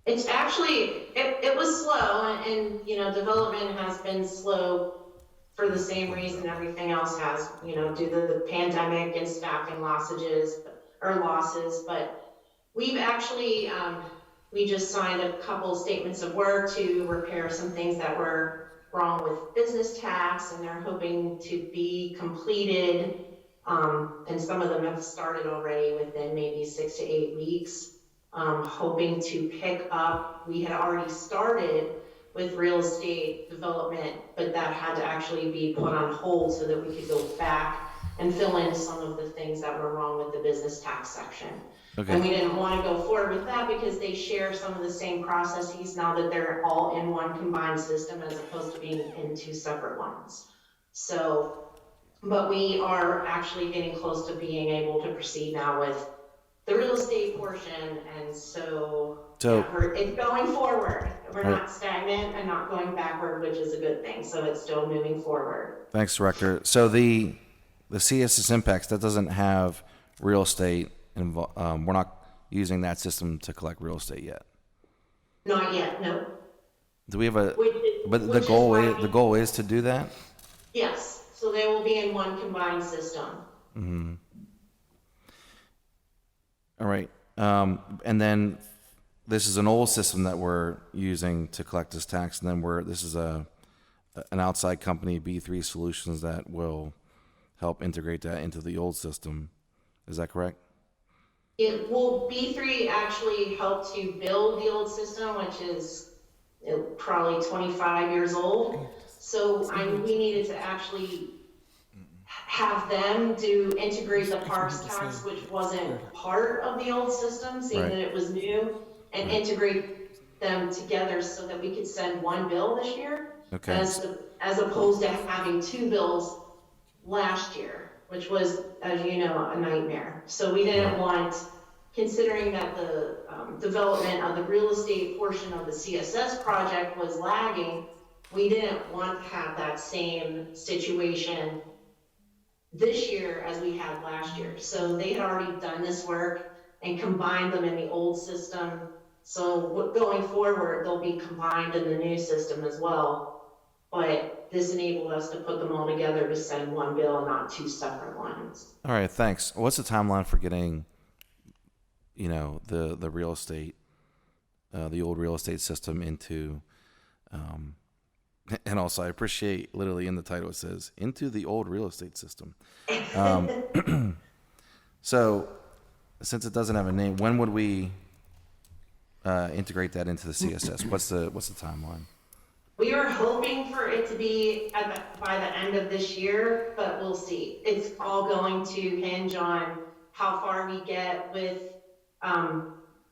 It's actually, it was slow, and development has been slow for the same reason everything else has, due to the pandemic and staffing losses, but we've actually, we just signed a couple statements of work to repair some things that were wrong with business tax, and they're hoping to be completed, and some of them have started already within maybe 6 to 8 weeks. Hoping to pick up, we had already started with real estate development, but that had to actually be put on hold so that we could go back and fill in some of the things that were wrong with the business tax section. Okay. And we didn't want to go forward with that because they share some of the same processes now that they're all in one combined system as opposed to being in 2 separate ones. So, but we are actually getting close to being able to proceed now with the real estate portion, and so yeah, it's going forward. We're not stagnant and not going backward, which is a good thing. So it's still moving forward. Thanks, Director. So the CSS Impacts, that doesn't have real estate involved. We're not using that system to collect real estate yet. Not yet, no. Do we have the goal is to do that? Yes. So they will be in one combined system. Mm-hmm. All right. And then this is an old system that we're using to collect this tax, and then this is an outside company, B3 Solutions, that will help integrate that into the old system. Is that correct? B3 actually helped to build the old system, which is probably 25 years old. So we needed to actually have them integrate the parks tax, which wasn't part of the old system, seeing that it was new, and integrate them together so that we could send one bill this year, as opposed to having 2 bills last year, which was, as you know, a nightmare. So we didn't want, considering that the development of the real estate portion of the CSS project was lagging, we didn't want to have that same situation this year as we had last year. So they had already done this work and combined them in the old system. So going forward, they'll be combined in the new system as well. But this enabled us to put them all together to send one bill, not 2 separate ones. All right, thanks. What's the timeline for getting, the real estate, the old real estate system into, and also I appreciate literally in the title it says, into the old real estate system. So since it doesn't have a name, when would we integrate that into the CSS? What's the timeline? We are hoping for it to be by the end of this year, but we'll see. It's all going to hinge on how far we get with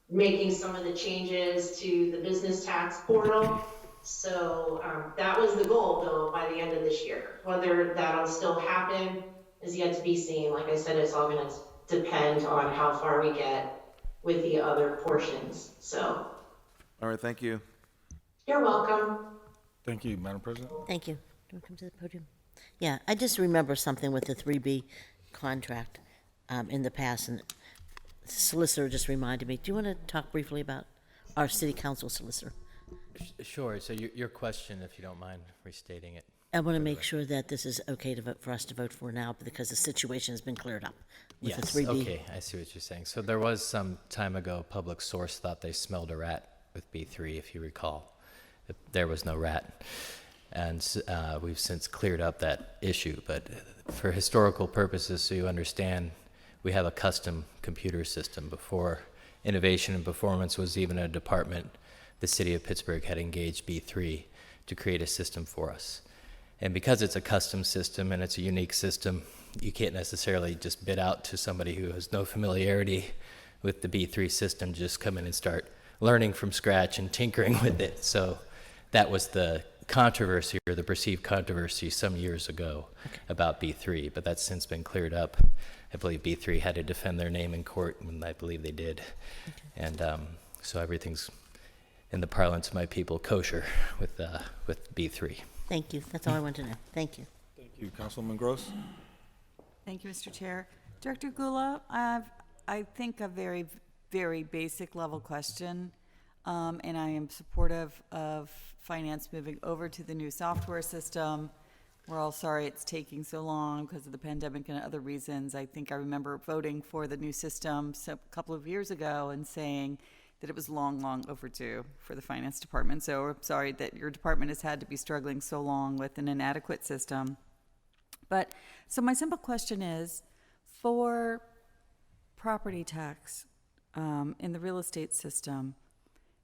making some of the changes to the business tax portal. So that was the goal, though, by the end of this year. Whether that'll still happen is yet to be seen. Like I said, it's all going to depend on how far we get with the other portions. So. All right, thank you. You're welcome. Thank you, Madam President. Thank you. Do you want to come to the podium? Yeah, I just remember something with the 3B contract in the past, and the solicitor just reminded me. Do you want to talk briefly about our city council solicitor? Sure. So your question, if you don't mind restating it. I want to make sure that this is okay to vote, for us to vote for now because the situation has been cleared up with the Yes, 3B. okay, I see what you're saying. So there was some time ago, a public source thought they smelled a rat with B3, if you recall. There was no rat. And we've since cleared up that issue. But for historical purposes, so you understand, we have a custom computer system. Before innovation and performance was even a department, the city of Pittsburgh had engaged B3 to create a system for us. And because it's a custom system and it's a unique system, you can't necessarily just bid out to somebody who has no familiarity with the B3 system, just come in and start learning from scratch and tinkering with it. So that was the controversy, or the perceived controversy, some years ago about B3, but that's since been cleared up. I believe B3 had to defend their name in court, and I believe they did. And so everything's, in the parlance of my people, kosher with B3. Thank you. That's all I want to know. Thank you. Thank you. Councilwoman Gross? Thank you, Mr. Chair. Director Gula, I think a very, very basic level question, and I am supportive of finance moving over to the new software system. We're all sorry it's taking so long because of the pandemic and other reasons. I think I remember voting for the new system a couple of years ago and saying that it was long, long overdue for the finance department. So I'm sorry that your department has had to be struggling so long with an inadequate system. But, so my simple question is, for property tax in the real estate system,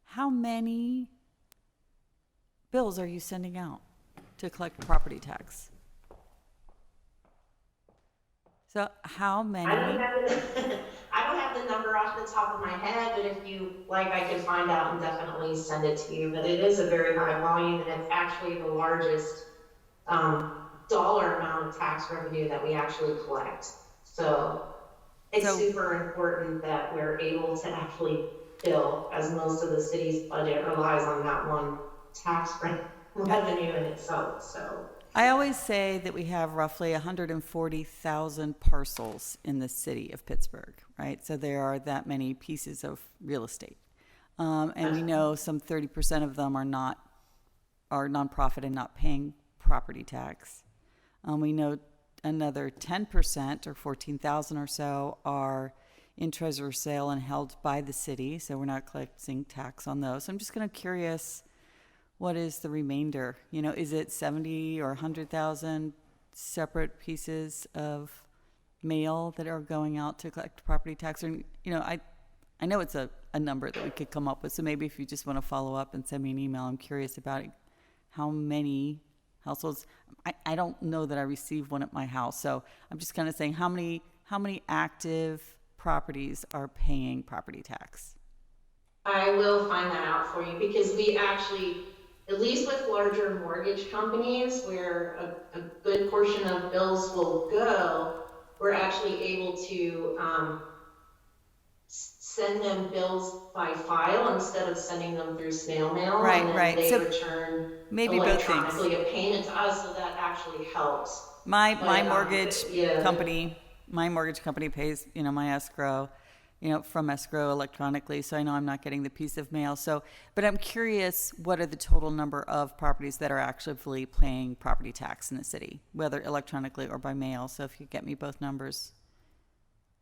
how many bills are you sending out to collect property tax? So how many? I don't have the number off the top of my head, but if you like, I could find out and definitely send it to you. But it is a very high volume, and it's actually the largest dollar amount of tax revenue that we actually collect. So it's super important that we're able to actually bill, as most of the city's budget relies on that one tax revenue in itself. So I always say that we have roughly 140,000 parcels in the city of Pittsburgh, right? So there are that many pieces of real estate. And we know some 30% of them are nonprofit and not paying property tax. We know another 10% or 14,000 or so are in treasurer sale and held by the city. So we're not collecting tax on those. So I'm just kind of curious, what is the remainder? You know, is it 70 or 100,000 separate pieces of mail that are going out to collect property tax? Or, you know, I know it's a number that we could come up with. So maybe if you just want to follow up and send me an email, I'm curious about it, how many households. I don't know that I received one at my house. So I'm just kind of saying how many active properties are paying property tax? I will find that out for you, because we actually, at least with larger mortgage companies where a good portion of bills will go, we're actually able to send them bills by file instead of sending them through snail mail. Right, and then right. They So return maybe both things. electronically a payment to us, so that actually helps. My But, mortgage yeah. company pays, you know, my escrow, you know, from escrow electronically, so I know I'm not getting the piece of mail. So, but I'm curious, what are the total number of properties that are actually paying property tax in the city, whether electronically or by mail? So if you get me both numbers.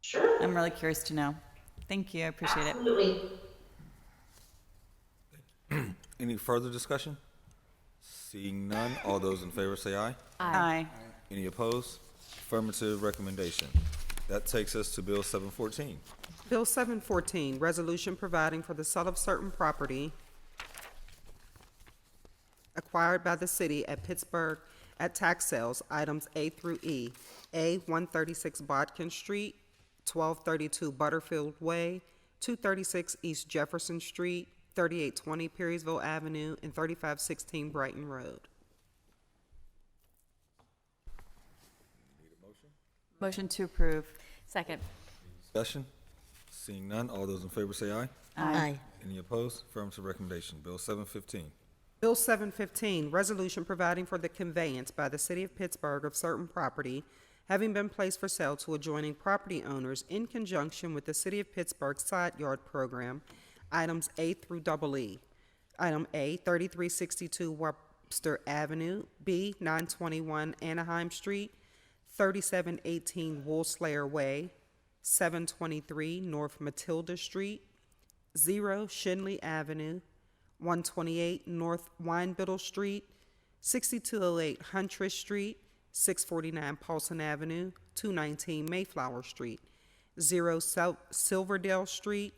Sure. I'm really curious to know. Thank you, I appreciate Absolutely. Any further discussion? Seeing none, all those in favor say aye. it. Aye. Any opposed? Affirmative recommendation. That takes us to Bill 714. Bill 714, resolution providing for the sale of certain property acquired by the city at Pittsburgh at tax sales, items A through E. A, 136 Bodkin Street, 1232 Butterfield Way, 236 East Jefferson Street, 3820 Perrysville Avenue, and 3516 Brighton Road. Motion to approve. Second. Discussion? Seeing none, all those in favor say aye. Aye. Any opposed? Affirmative recommendation. Bill 715. Bill 715, resolution providing for the conveyance by the city of Pittsburgh of certain property having been placed for sale to adjoining property owners in conjunction with the city of Pittsburgh side yard program, items A through E. Item A, 3362 Webster Avenue. B, 921 Anaheim Street. 3718 Woolslayer Way. 723 North Matilda Street. 0 Shinley Avenue. 128 North Winebittle Street. 6208 Huntress Street. 649 Paulson Avenue. 219 Mayflower Street. 0 Silverdale Street.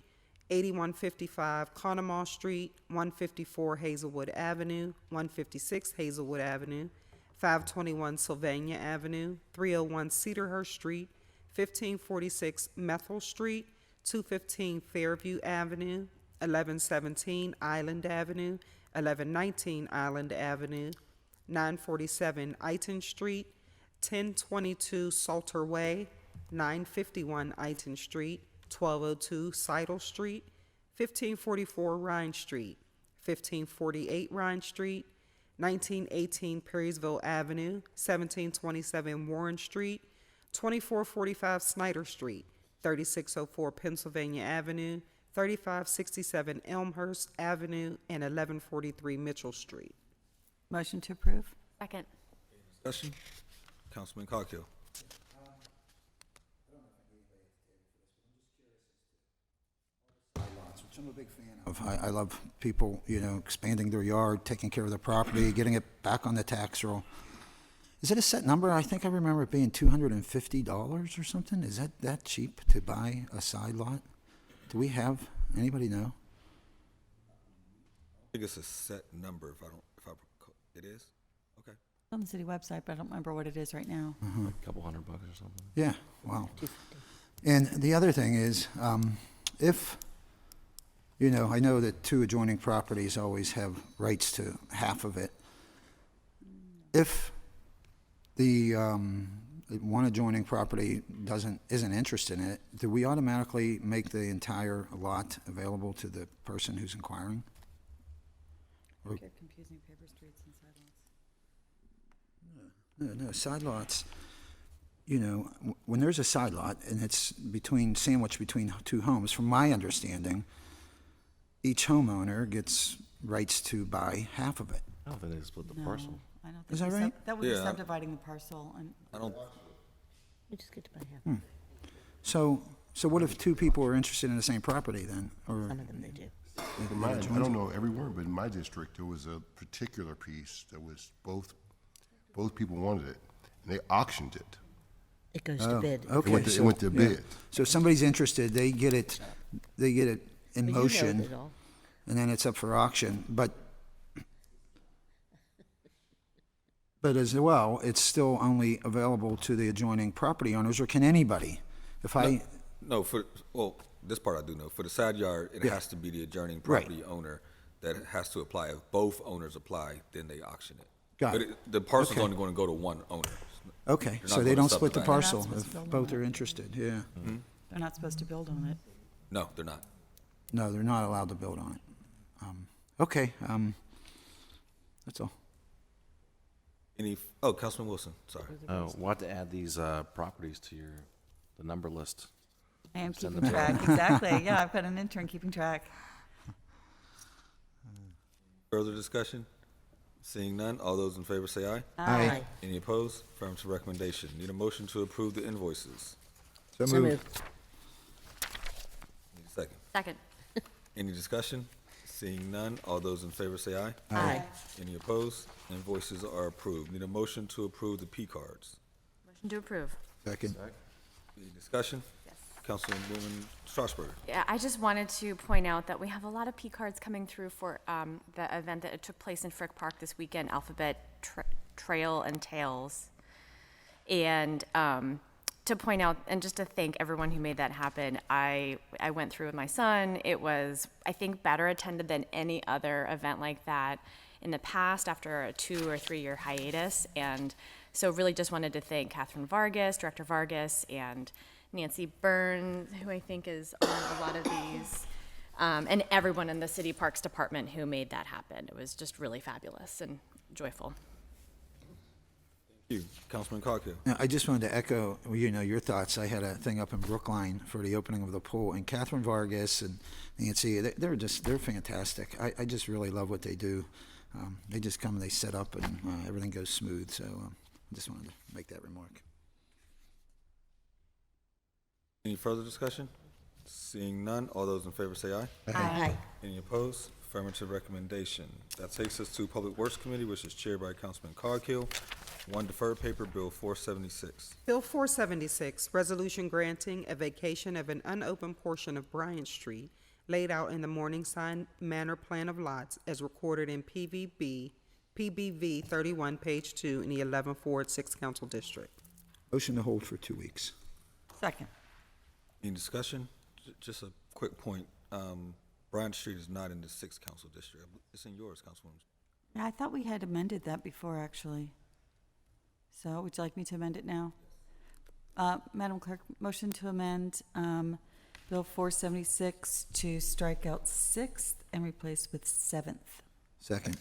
8155 Conemaugh Street, 154 Hazelwood Avenue, 156 Hazelwood Avenue, 521 Sylvania Avenue, 301 Cedarhurst Street, 1546 Methil Street, 215 Fairview Avenue, 1117 Island Avenue, 1119 Island Avenue, 947 Iton Street, 1022 Salter Way, 951 Iton Street, 1202 Seidel Street, 1544 Rhine Street, 1548 Rhine Street, 1918 Perrysville Avenue, 1727 Warren Street, 2445 Snyder Street, 3604 Pennsylvania Avenue, 3567 Elmhurst Avenue, and 1143 Mitchell Street. Motion to approve? Second. Discussion? Councilman Coghill. Which I'm a big fan of. I love people, expanding their yard, taking care of their property, getting it back on the tax roll. Is it a set number? I think I remember it being $250 or something. Is that cheap to buy a side lot? Do we have, anybody know? I think it's a set number, it is? Okay. On the city website, but I don't remember what it is right now. A couple $100 or something. Yeah, wow. And the other thing is, if, I know that two adjoining properties always have rights to half of it. If the one adjoining property isn't interested in it, do we automatically make the entire lot available to the person who's inquiring? Or- You're confusing paper streets and side lots. No, side lots, when there's a side lot and it's sandwiched between two homes, from my understanding, each homeowner gets rights to buy half of it. I don't think they split the No, parcel. I don't think Is that we right? That would be Yeah. subdividing the parcel, and I don't, You just get to buy half. So what if two people are interested in the same property then? Or Some of them they do. it In my, I joins don't it? know everywhere, but in my district, there was a particular piece that was both people wanted it, and they auctioned it. It goes to bid. Okay, It went to yeah. bid. So if somebody's interested, they get it in But you know motion, it all. and then it's up for auction. But as well, it's still only available to the adjoining property owners, or can anybody? If I, no, this part I do know. For the side yard, it Yeah. has to be the adjoining Right. property owner that has to apply. If both owners apply, then they auction it. Got But it. the parcel's Okay. only going to go to one owner. okay, You're so not they gonna don't split the subdivide it. parcel They're not supposed to if build on both it. are interested, yeah. they're not supposed to build on it. No, they're not. No, they're not allowed to build on it. Okay, that's all. Councilman Wilson, sorry. Oh, we'll have to add these properties to the number list. I am Send keeping them to track, exactly. Yeah, I've got an intern keeping track. Further discussion? Seeing none, all those in favor say aye. Aye. Any opposed? Affirmative recommendation. Need a motion to approve the invoices. So moved. Need a second. Second. Any discussion? Seeing none, all those in favor say aye. Aye. Any opposed? Invoices are approved. Need a motion to approve the P cards. Motion to approve. Second. Any discussion? Yes. Councilwoman Strasburg. Yeah, I just wanted to point out that we have a lot of P cards coming through for the event that took place in Frick Park this weekend, Alphabet Trail and Tales. And to point out and just to thank everyone who made that happen, I went through with my son. It was, I think, better attended than any other event like that in the past after a 2 or 3 year hiatus. And so really just wanted to thank Catherine Vargas, Director Vargas, and Nancy Byrne, who I think is on a lot of these, and everyone in the City Parks Department who made that happen. It was just really fabulous and joyful. you. Councilman Coghill. Now, I just wanted to echo, your thoughts. I had a thing up in Brookline for the opening of the pool, and Catherine Vargas and Nancy, they're fantastic. I just really love what they do. They just come, they set up, and everything goes smooth. So I just wanted to make that remark. Any further discussion? Seeing none, all those in favor say aye. Aye. Any opposed? Affirmative recommendation. That takes us to Public Works Committee, which is chaired by Councilman Coghill. One deferred paper, Bill 476. Bill 476, resolution granting a vacation of an unopened portion of Bryant Street laid out in the Morningside Manor Plan of Lots as recorded in PBV 31, page 2 in the 11th Ward, 6th Council District. Motion to hold for 2 weeks. Second. Any discussion? Just a quick point. Bryant Street is not in the 6th Council District. It's in yours, Councilwoman. Yeah, I thought we had amended that before, actually. So would you like me to amend it now? Madam Clerk, motion to amend Bill 476 to strike out 6th and replace with 7th. Second.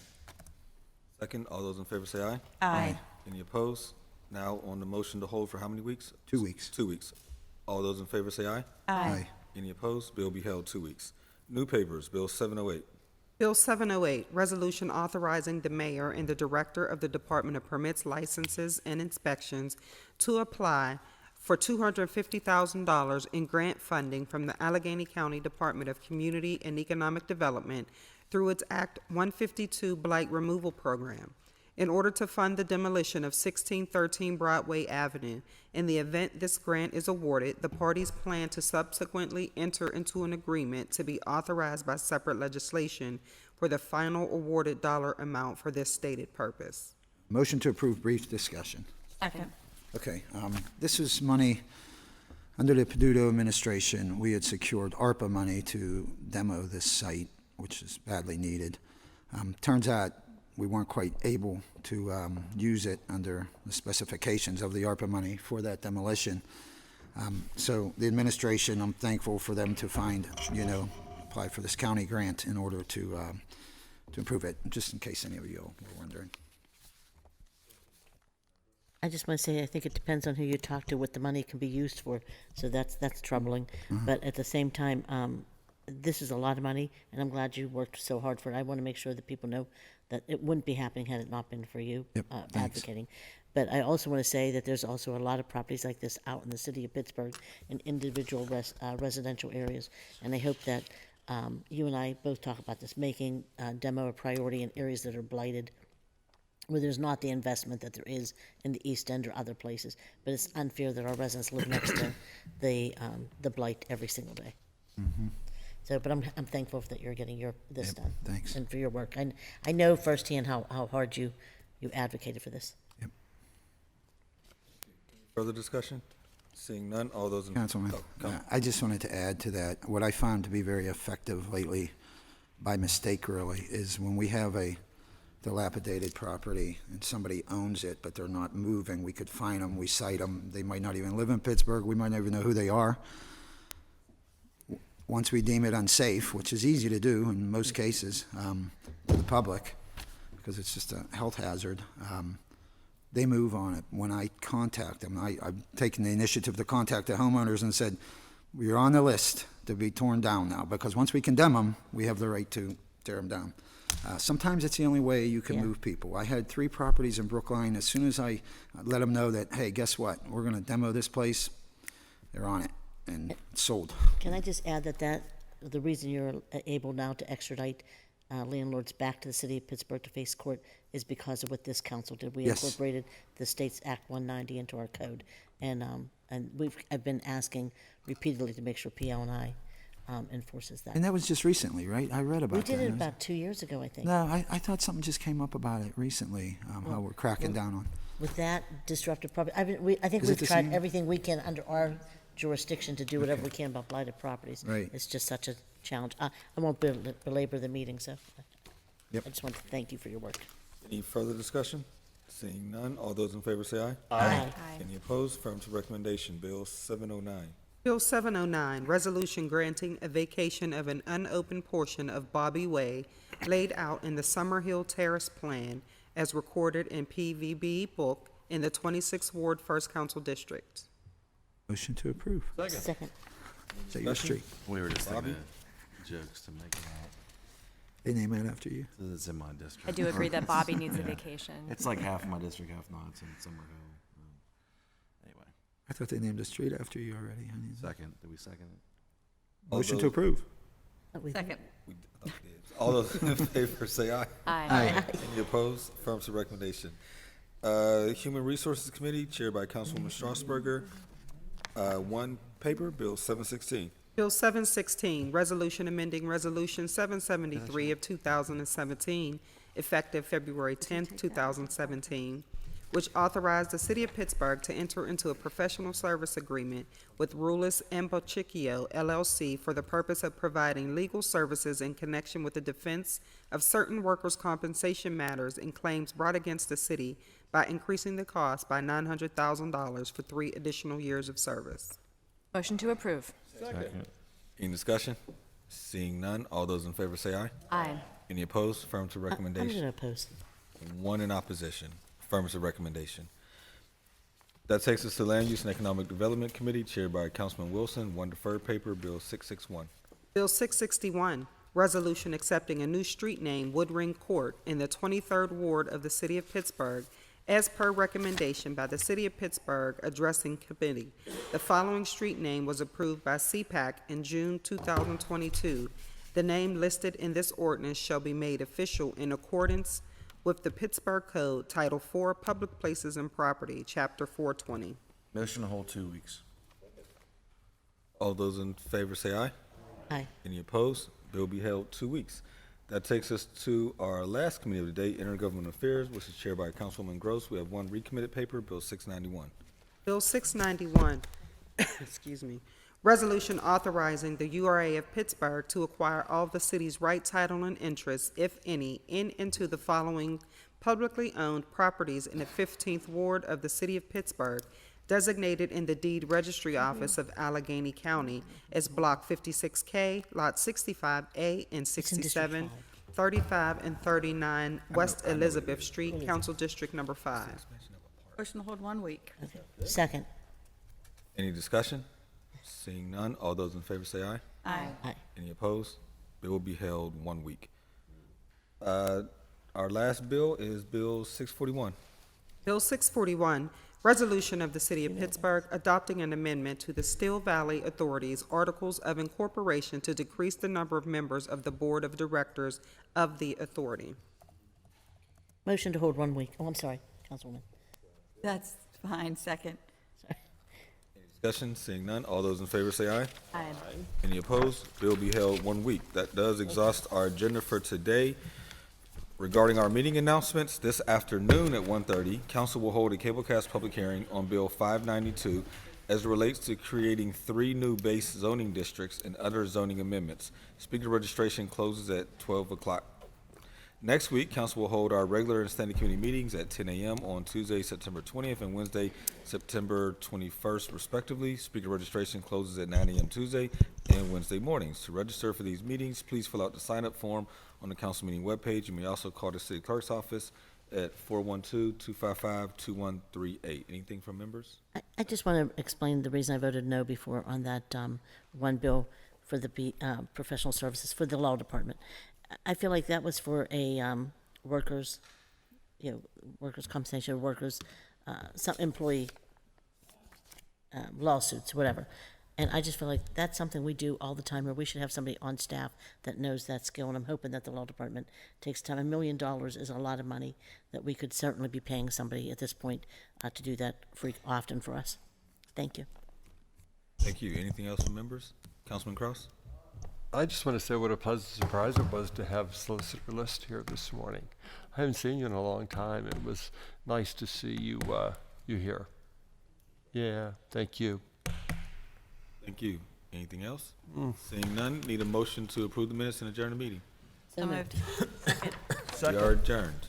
Second, all those in favor say aye. Aye. Any opposed? Now on the motion to hold for how many weeks? 2 weeks. 2 weeks. All those in favor say aye. Aye. Any opposed? Bill be held 2 weeks. New papers, Bill 708. Bill 708, resolution authorizing the mayor and the director of the Department of Permits, Licenses, and Inspections to apply for $250,000 in grant funding from the Allegheny County Department of Community and Economic Development through its Act 152 Blight Removal Program in order to fund the demolition of 1613 Broadway Avenue. In the event this grant is awarded, the parties plan to subsequently enter into an agreement to be authorized by separate legislation for the final awarded dollar amount for this stated purpose. Motion to approve, brief discussion. Second. Okay, this is money under the Peduto administration. We had secured ARPA money to demo this site, which is badly needed. Turns out we weren't quite able to use it under the specifications of the ARPA money for that demolition. So the administration, I'm thankful for them to find, apply for this county grant in order to improve it, just in case any of you were wondering. I just want to say, I think it depends on who you talk to, what the money can be used for. So that's troubling. But at the same time, this is a lot of money, and I'm glad you worked so hard for it. I want to make sure that people know that it wouldn't be happening had it not been for you advocating. But I also want to say that there's also a lot of properties like this out in the city of Pittsburgh in individual residential areas. And I hope that you and I both talk about this, making demo a priority in areas that are blighted, where there's not the investment that there is in the East End or other places. But it's unfair that our residents live next to the blight every single day. So, but I'm thankful that you're getting this done. Thanks. And for your work. I know firsthand how hard you advocated for this. Further discussion? Seeing none, all those in... Councilman, I just wanted to add to that. What I found to be very effective lately, by mistake really, is when we have a dilapidated property and somebody owns it, but they're not moving, we could find them, we cite them. They might not even live in Pittsburgh. We might not even know who they are. Once we deem it unsafe, which is easy to do in most cases to the public, because it's just a health hazard, they move on it. When I contact them, I've taken the initiative to contact the homeowners and said, you're on the list to be torn down now, because once we condemn them, we have the right to tear them down. Sometimes it's the only way you can move people. I had 3 properties in Brookline. As soon as I let them know that, hey, guess what? We're going to demo this place, they're on it and sold. Can I just add that the reason you're able now to extradite landlords back to the city of Pittsburgh to face court is because of what this council did. We incorporated the state's Act 190 into our code, and I've been asking repeatedly to make sure PL&I enforces that. And that was just recently, right? I read about that. We did it about 2 years ago, I think. No, I thought something just came up about it recently, how we're cracking down on. With that disruptive property, I think we've tried everything we can under our jurisdiction to do whatever we can about blighted properties. Right. It's just such a challenge. I won't belabor the meeting, so I just want to thank you for your work. Any further discussion? Seeing none, all those in favor say aye. Aye. Any opposed? Affirmative recommendation, Bill 709. Bill 709, resolution granting a vacation of an unopened portion of Bobby Way laid out in the Summerhill Terrace Plan as recorded in PVB Book in the 26th Ward, 1st Council District. Motion to approve. Second. Is that your street? We were just Bobby? thinking of jokes to make it out. They name it after you? It's in my district. I do agree that Bobby needs a vacation. It's like half of my district, half not. It's in Summerhill. Anyway, I thought they named a street after you already, honey. second. Did we second it? Motion to approve. Second. All those in favor say aye. Aye. Any opposed? Affirmative recommendation. Human Resources Committee, chaired by Councilwoman Strasburger. One paper, Bill 716. Bill 716, Resolution amending Resolution 773 of 2017, effective February 10th, 2017, which authorized the City of Pittsburgh to enter into a professional service agreement with Rulis and Bochicchio LLC for the purpose of providing legal services in connection with the defense of certain workers' compensation matters and claims brought against the city by increasing the cost by $900,000 for 3 additional years of service. Motion to approve. Second. Any discussion? Seeing none, all those in favor say aye. Aye. Any opposed? Affirmative I'm recommendation. going to oppose. One in opposition. Affirmative recommendation. That takes us to Land Use and Economic Development Committee, chaired by Councilman Wilson. One deferred paper, Bill 661. Bill 661, Resolution accepting a new street name, Woodring Court, in the 23rd Ward of the City of Pittsburgh, as per recommendation by the City of Pittsburgh Addressing Committee. The following street name was approved by CPAC in June 2022. The name listed in this ordinance shall be made official in accordance with the Pittsburgh Code, Title 4, Public Places and Property, Chapter 420. Motion to hold 2 weeks. All those in favor say aye. Aye. Any opposed? Bill be held 2 weeks. That takes us to our last committee of the day, Intergovernmental Affairs, which is chaired by Councilwoman Gross. We have one recommitted paper, Bill 691. Bill 691, excuse me, resolution authorizing the URA of Pittsburgh to acquire all of the city's right, title, and interest, if any, in into the following publicly owned properties in the 15th Ward of the City of Pittsburgh, designated in the Deed Registry Office of Allegheny County as Block 56K, Lot 65A and It's in District 67, 5. 35, and 39 West Elizabeth Street, Council District Number 5. Motion to hold 1 week. Okay. Second. Any discussion? Seeing none, all those in favor say aye. Aye. Aye. Any opposed? Bill will be held 1 week. Our last bill is Bill 641. Bill 641, Resolution of the City of Pittsburgh adopting an amendment to the Still Valley Authority's Articles of Incorporation to decrease the number of members of the Board of Directors of the authority. Motion to hold 1 week. Oh, I'm sorry, Councilwoman. That's fine. Second. Discussion, seeing none, all those in favor say aye. Aye. Any opposed? Bill be held 1 week. That does exhaust our agenda for today. Regarding our meeting announcements, this afternoon at 1:30, council will hold a cablecast public hearing on Bill 592 as it relates to creating 3 new base zoning districts and other zoning amendments. Speaker registration closes at 12 o'clock. Next week, council will hold our regular and standing committee meetings at 10 a.m. on Tuesday, September 20th and Wednesday, September 21st, respectively. Speaker registration closes at 9 a.m. Tuesday and Wednesday mornings. To register for these meetings, please fill out the sign-up form on the council meeting webpage. You may also call the city clerk's office at 412-255-2138. Anything from members? I just want to explain the reason I voted no before on that one bill for the professional services for the law department. I feel like that was for a workers' compensation, some employee lawsuits, whatever. And I just feel like that's something we do all the time, where we should have somebody on staff that knows that skill. And I'm hoping that the law department takes time. $1 million is a lot of money that we could certainly be paying somebody at this point to do that often for us. Thank you. Thank you. Anything else from members? Councilman Cross? I just want to say what a pleasant surprise it was to have Solicitor List here this morning. I haven't seen you in a long time. It was nice to see you here. Yeah, thank you. Thank you. Anything else? Seeing none, need a motion to approve the minutes and adjourn the meeting. So moved. We are adjourned.